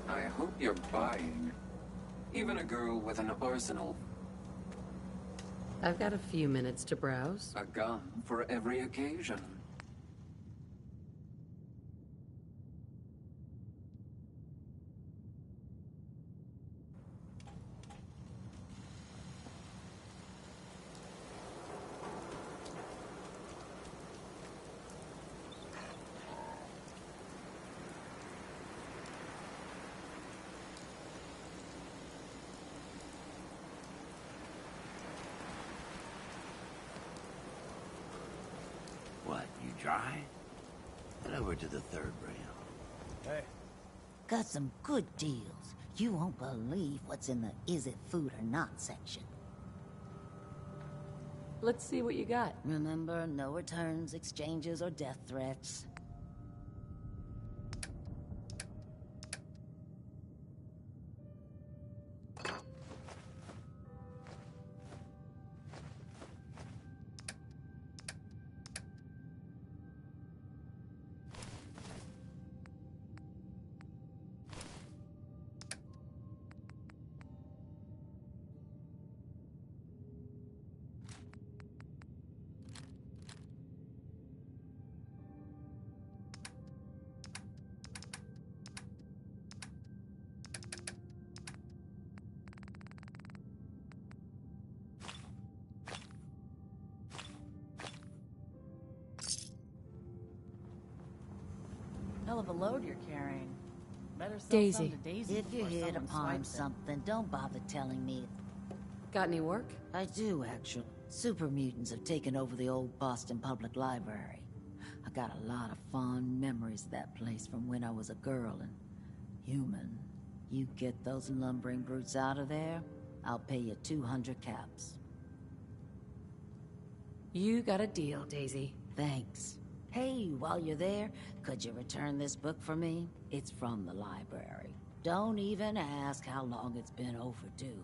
I hope you're buying. Even a girl with an arsenal. I've got a few minutes to browse. A gun for every occasion. What, you dry? Head over to the 3rd rail. Hey. Got some good deals. You won't believe what's in the is it food or not section. Let's see what you got. Remember, no returns, exchanges, or death threats. Hell of a load you're carrying. Better sell Daisy. some to Daisy If you're before here to someone pawn swipes it. something, don't bother telling me. Got any work? I do, actually. Super mutants have taken over the old Boston Public Library. I got a lot of fond memories of that place from when I was a girl and human. You get those lumbering brutes out of there, I'll pay you 200 caps. You got a deal, Daisy. Thanks. Hey, while you're there, could you return this book for me? It's from the library. Don't even ask how long it's been overdue.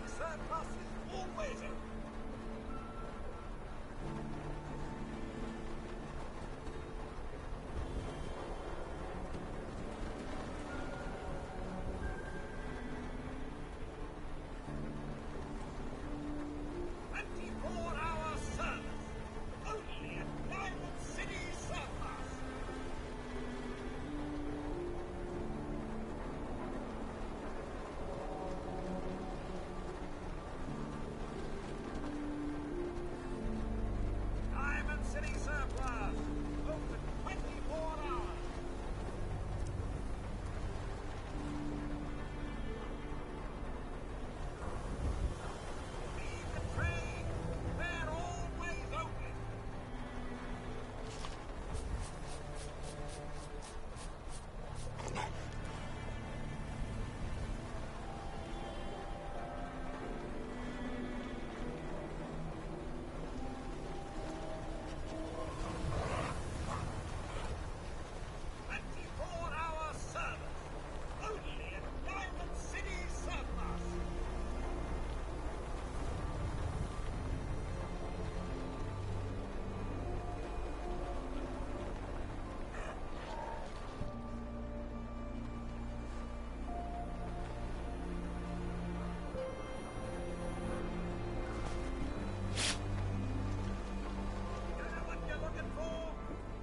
surplus is always open.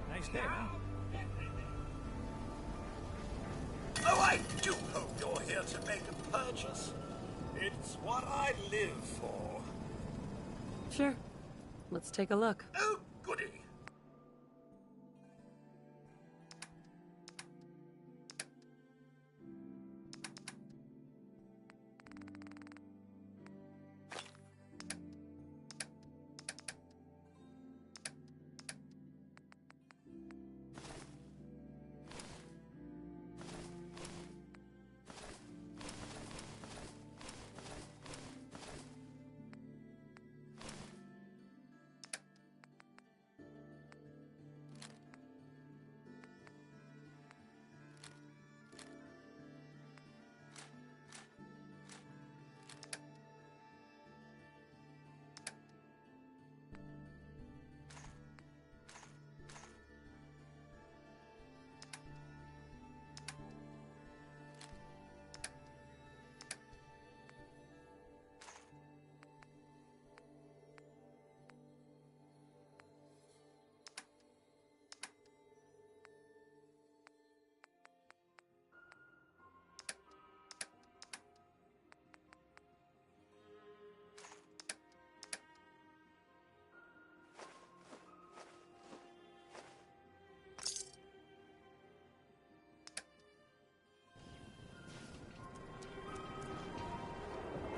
Nice day, huh? Oh, I do hope you're here to make a purchase. It's what I live for. Sure. Let's take a look. Oh, goody.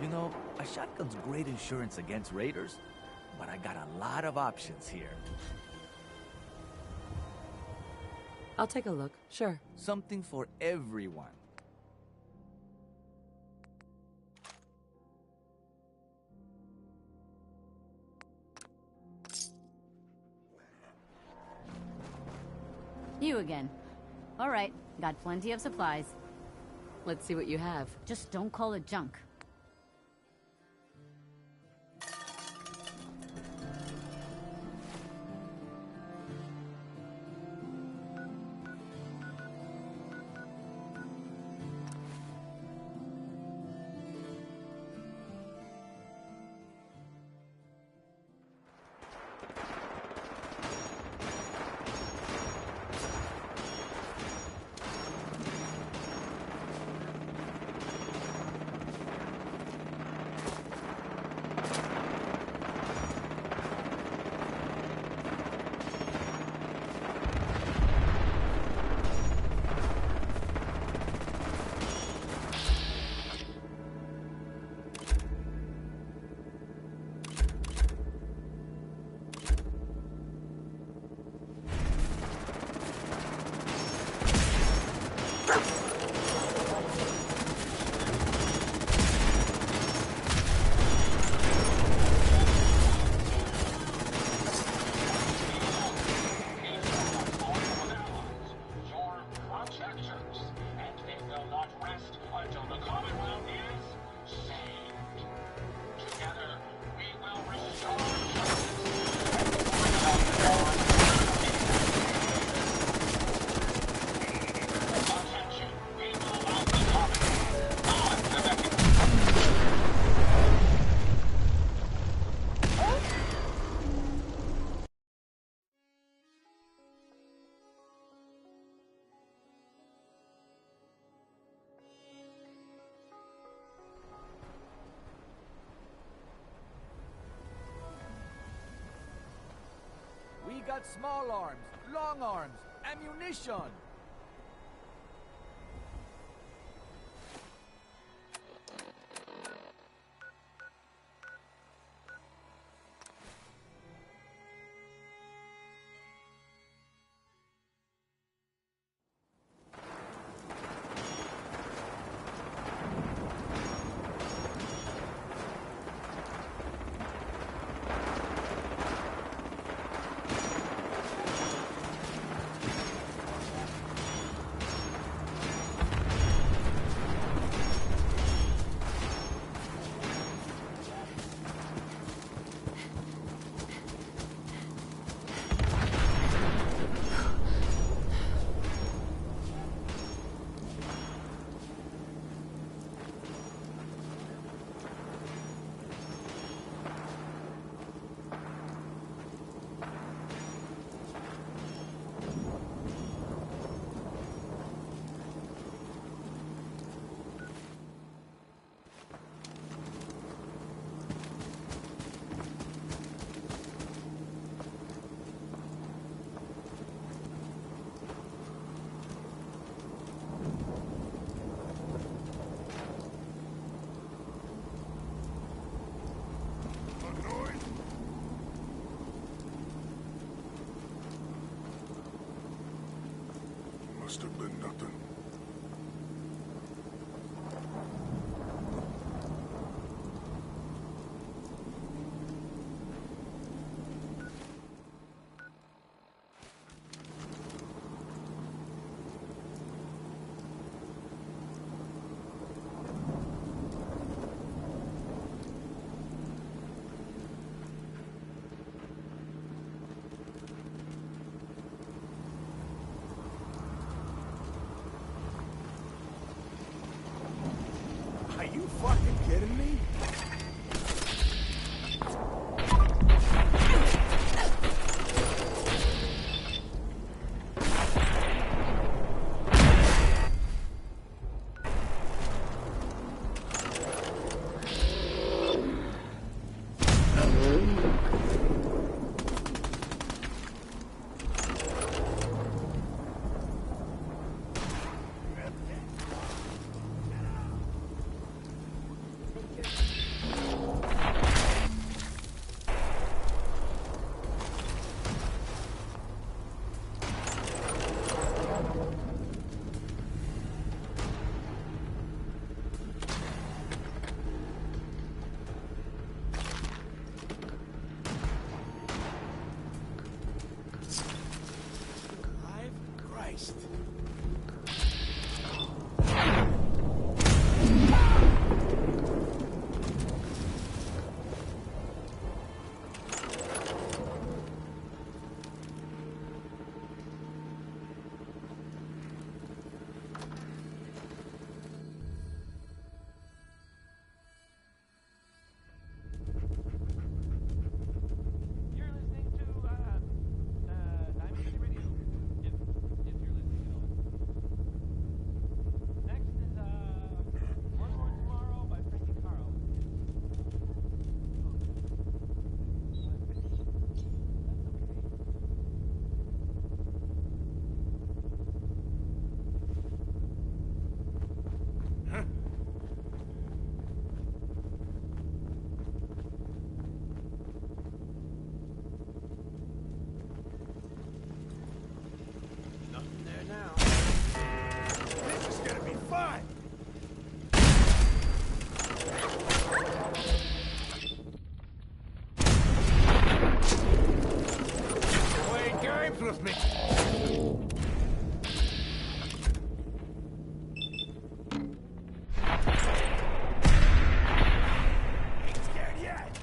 You know, a shotgun's great insurance against raiders, but I got a lot of options here. I'll take a look, sure. Something for everyone. You again. All right, got plenty of supplies. Let's see what you have. Just don't call it junk. got small arms, long arms, ammunition. Must have been nothing. Are you fucking kidding me? Christ. With me. Ain't scared yet.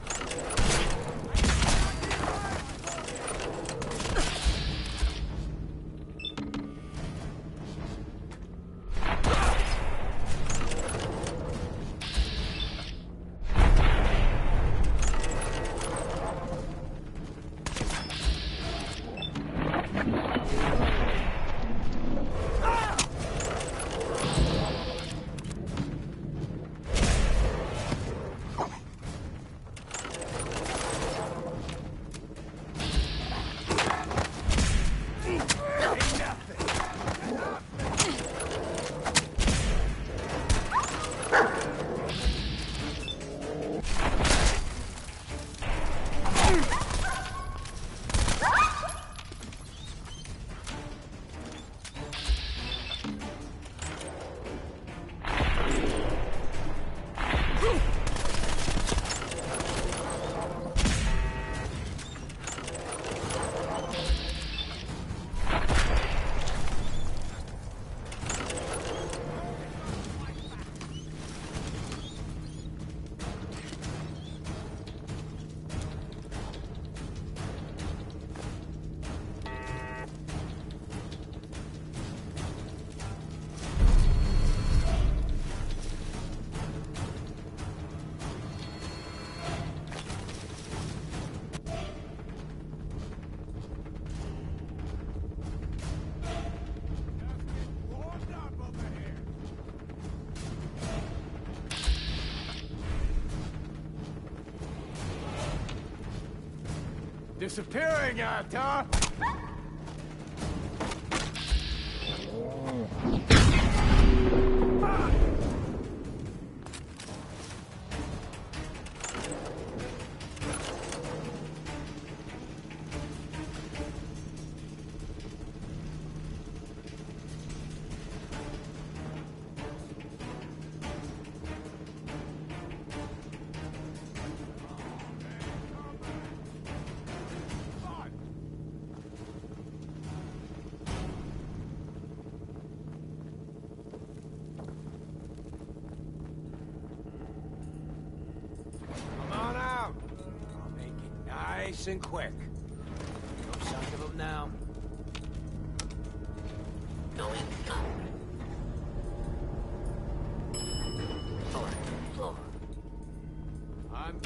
Disappearing act, huh? Nice and quick. No sign of them now. No income. Floor. I'm...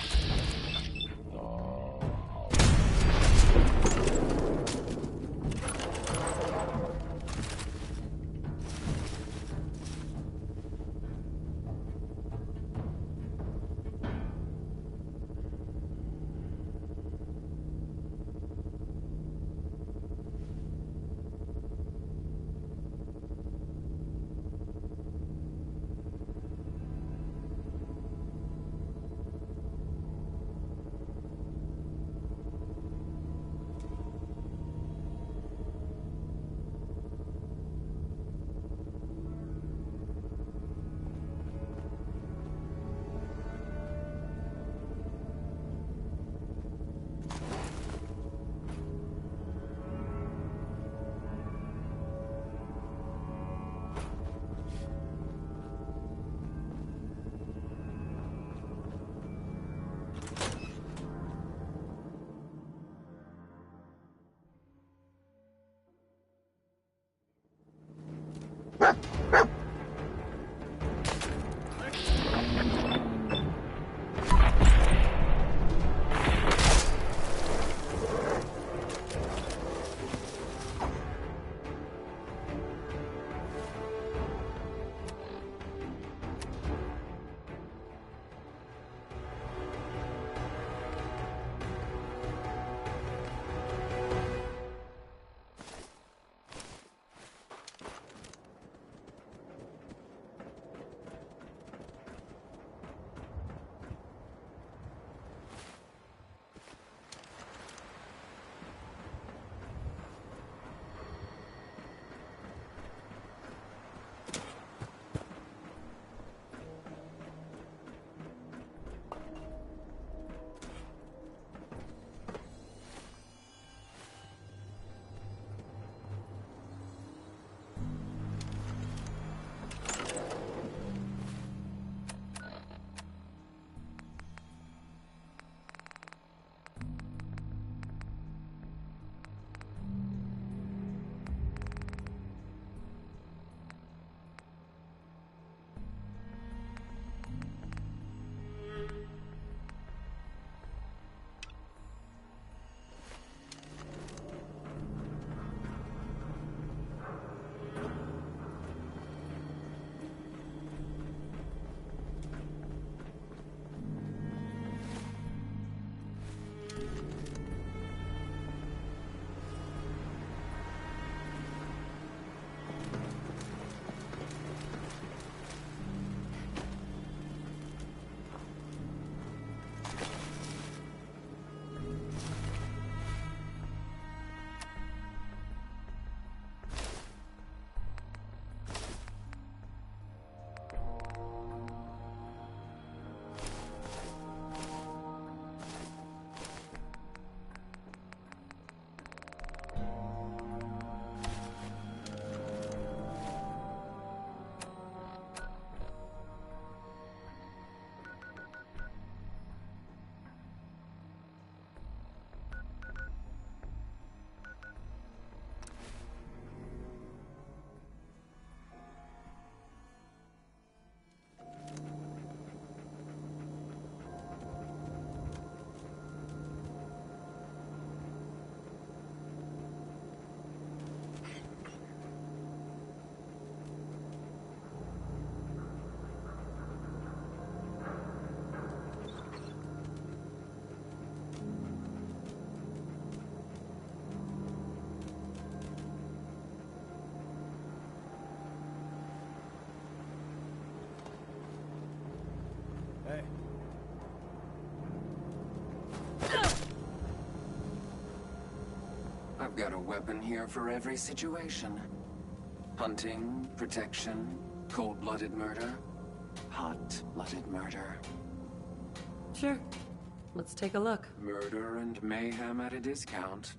I've got a weapon here for every situation. Hunting, protection, cold-blooded murder, hot-blooded murder. Sure. Let's take a look. Murder and mayhem at a discount.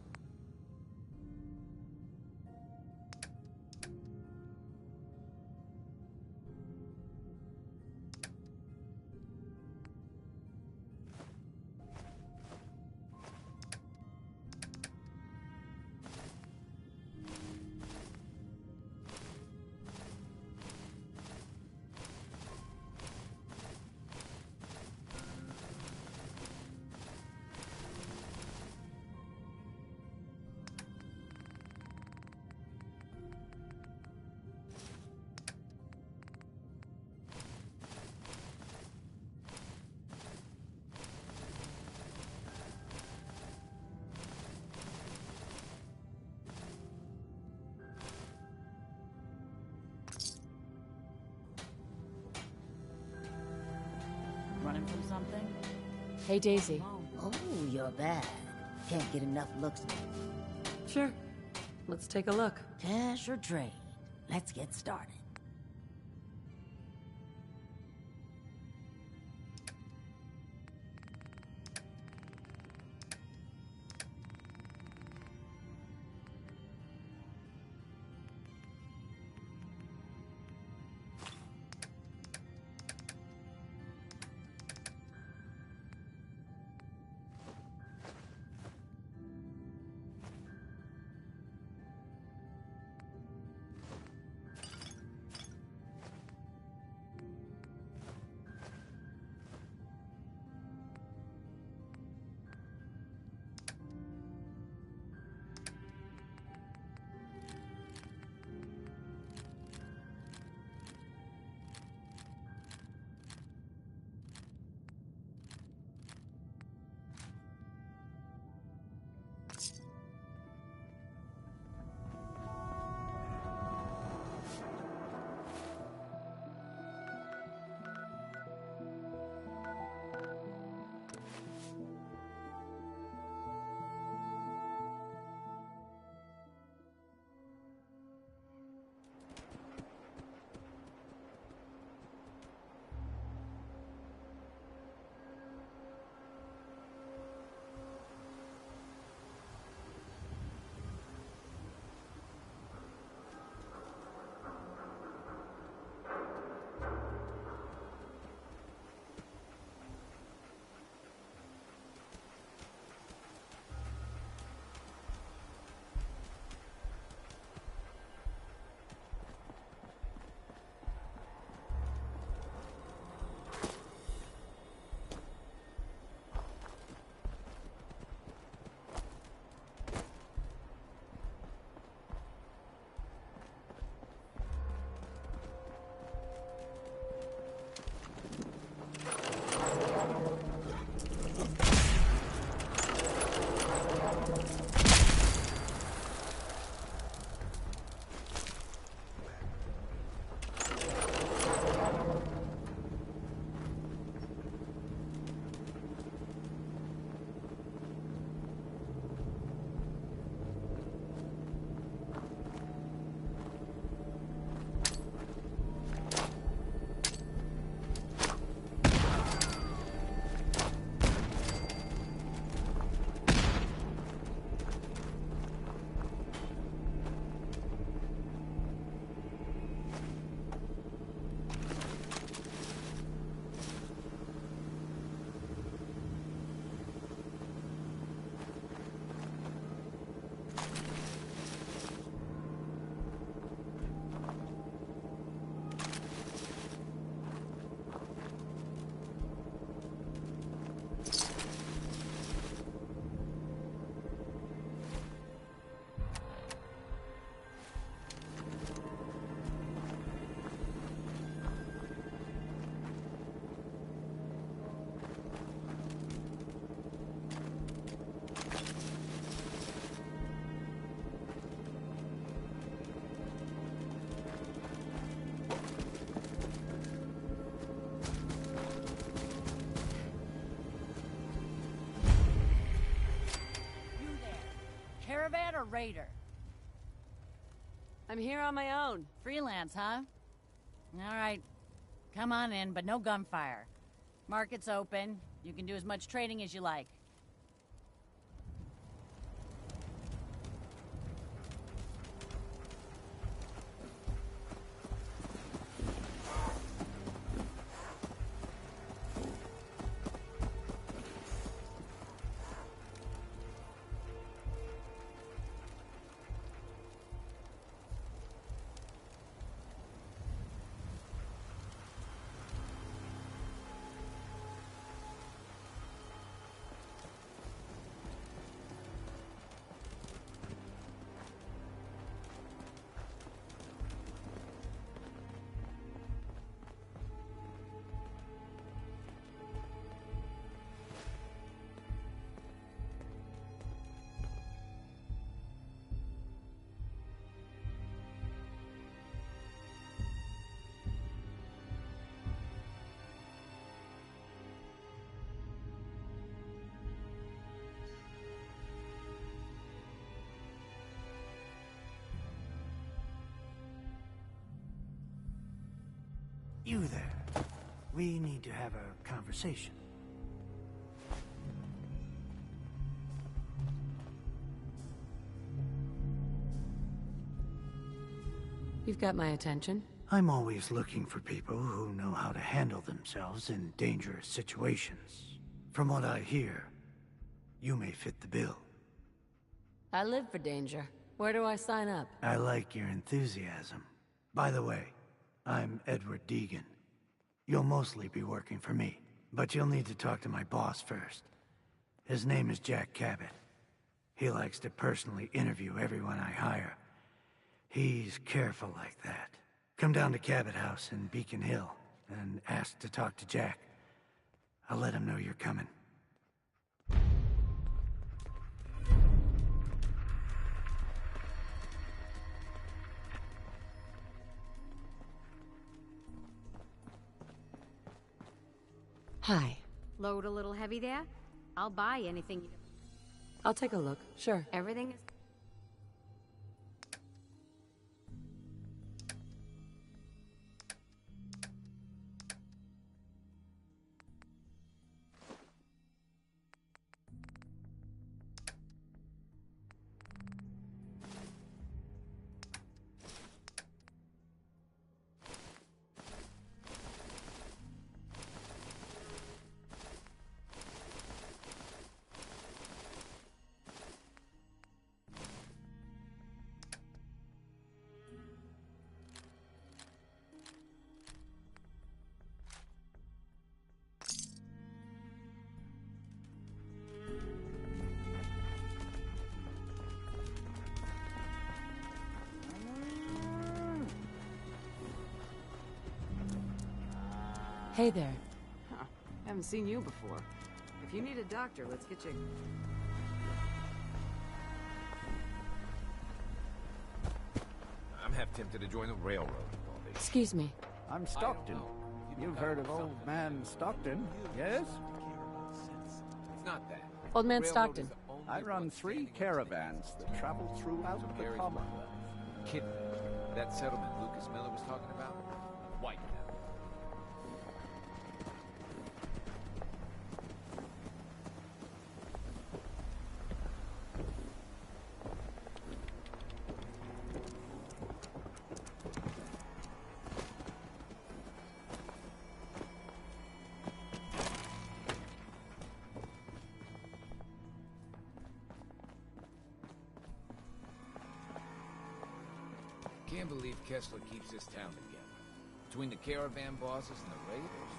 Running from something? Hey, Daisy. Oh, you're bad. Can't get enough looks. Sure. Let's take a look. Cash or trade? Let's get started. caravan or raider? I'm here on my own. Freelance, huh? All right. Come on in, but no gunfire. Market's open. You can do as much trading as you like. You there. We need to have a conversation. You've got my attention. I'm always looking for people who know how to handle themselves in dangerous situations. From what I hear, you may fit the bill. I live for danger. Where do I sign up? I like your enthusiasm. By the way, I'm Edward Deegan. You'll mostly be working for me, but you'll need to talk to my boss first. His name is Jack Cabot. He likes to personally interview everyone I hire. He's careful like that. Come down to Cabot House in Beacon Hill and ask to talk to Jack. I'll let him know you're coming. Hi. Load a little heavy there? I'll buy anything you... I'll take a look. Sure. Everything is... Hey there. Huh. Haven't seen you before. If you need a doctor, let's get you... I'm half tempted to join the railroad. Excuse me. I'm Stockton. You've heard of Old Man Stockton, yes? It's not that. Old Man Stockton. I run 3 caravans that travel throughout the Commonwealth. Kid, that settlement Lucas Miller was talking about? White. Can't believe Kessler keeps this town together. Between the caravan bosses and the raiders.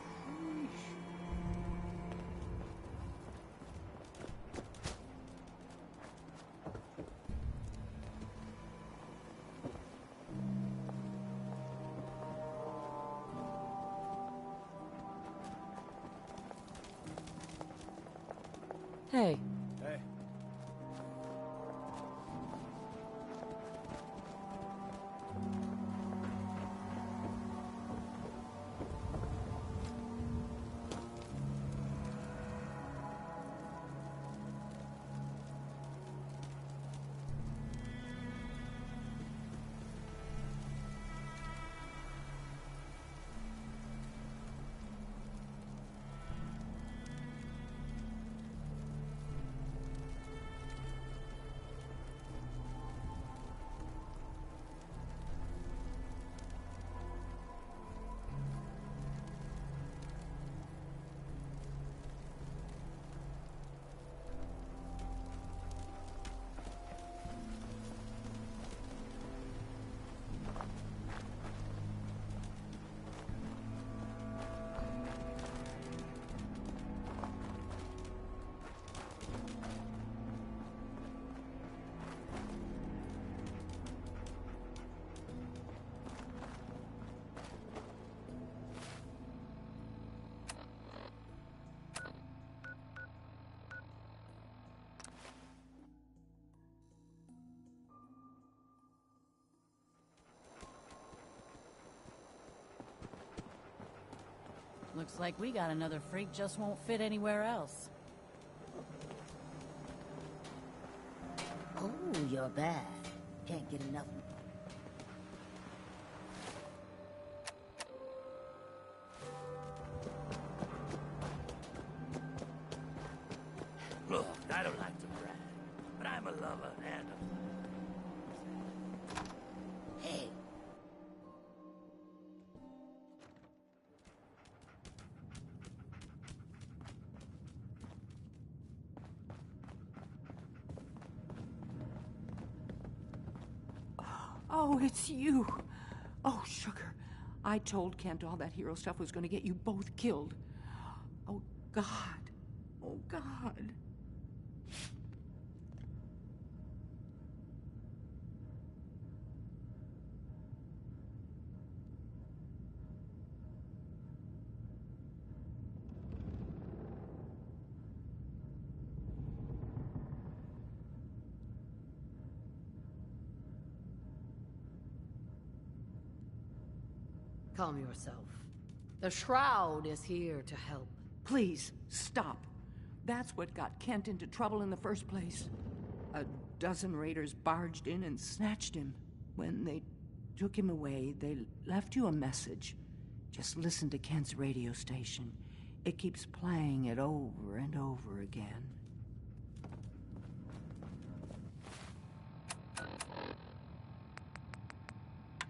Hey. Hey. Looks like we got another freak just won't fit anywhere else. Oh, you're bad. Can't get enough. Look, I don't like to brag, but I'm a lover and a... Hey. Oh, it's you. Oh, sugar. I told Kent all that hero stuff was going to get you both killed. Oh, God. Oh, God. Calm yourself. The Shroud is here to help. Please, stop. That's what got Kent into trouble in the first place. A dozen raiders barged in and snatched him. When they took him away, they left you a message. Just listen to Kent's radio station. It keeps playing it over and over again.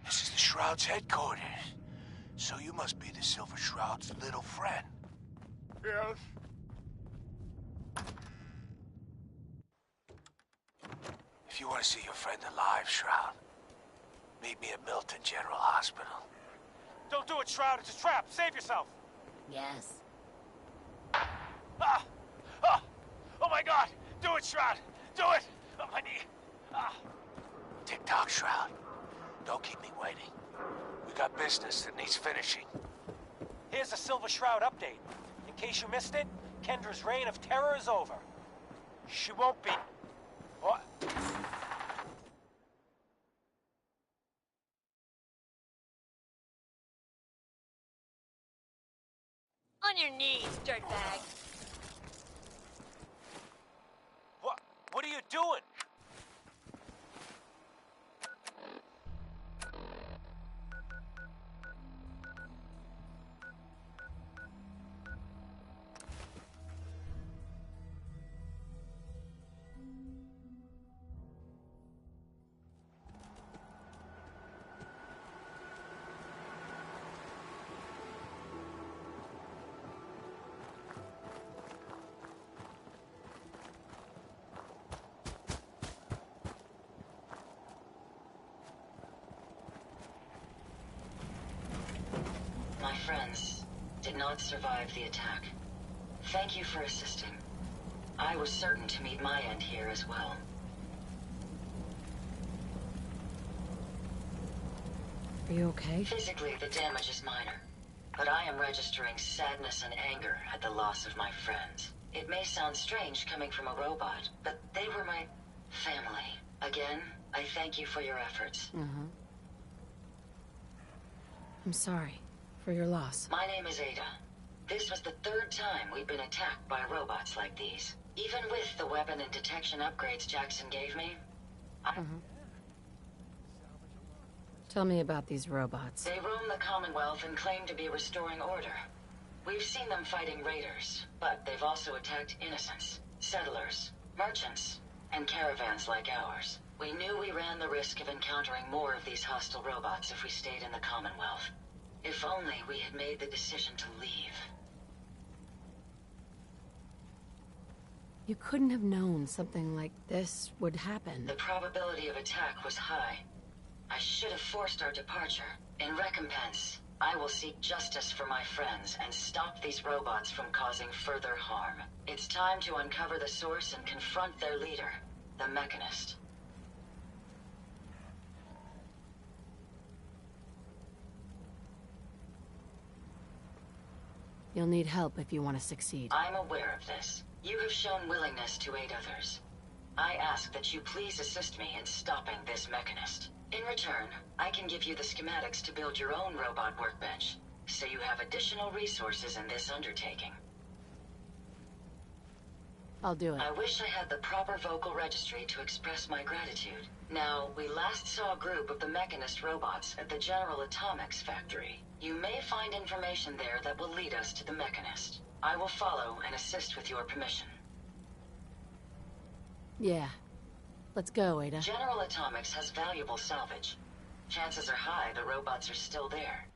This is the Shroud's headquarters. So you must be the Silver Shroud's little friend. Yes. If you want to see your friend alive, Shroud, meet me at Milton General Hospital. Don't do it, Shroud. It's a trap. Save yourself. Yes. Ah! Ah! Oh my God! Do it, Shroud! Do it! Oh, my knee! Ah! Tick-tock, Shroud. Don't keep me waiting. We got business that needs finishing. Here's the Silver Shroud update. In case you missed it, Kendra's reign of terror is over. She won't be... What? On your knees, dirtbag. What are you doing? My friends did not survive the attack. Thank you for assisting. I was certain to meet my end here as well. Are you okay? Physically, the damage is minor, but I am registering sadness and anger at the loss of my friends. It may sound strange coming from a robot, but they were my family. Again, I thank you for your efforts. I'm sorry for your loss. My name is Ada. This was the third time we've been attacked by robots like these. Even with the weapon and detection upgrades Jackson gave me, Tell me about these robots. They roam the Commonwealth and claim to be restoring order. We've seen them fighting raiders, but they've also attacked innocents, settlers, merchants, and caravans like ours. We knew we ran the risk of encountering more of these hostile robots if we stayed in the Commonwealth. If only we had made the decision to leave. You couldn't have known something like this would happen. The probability of attack was high. I should have forced our departure. In recompense, I will seek justice for my friends and stop these robots from causing further harm. It's time to uncover the source and confront their leader, the Mechanist. You'll need help if you want to succeed. I'm aware of this. You have shown willingness to aid others. I ask that you please assist me in stopping this Mechanist. In return, I can give you the schematics to build your own robot workbench. so you have additional resources in this undertaking. I'll do it. I wish I had the proper vocal registry to express my gratitude. Now, we last saw a group of the Mechanist robots at the General Atomics factory. You may find information there that will lead us to the Mechanist. I will follow and assist with your permission. Yeah. Let's go, Ada. General Atomics has valuable salvage. Chances are high the robots are still there.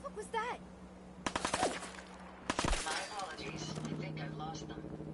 What was that? My apologies. I think I've lost them.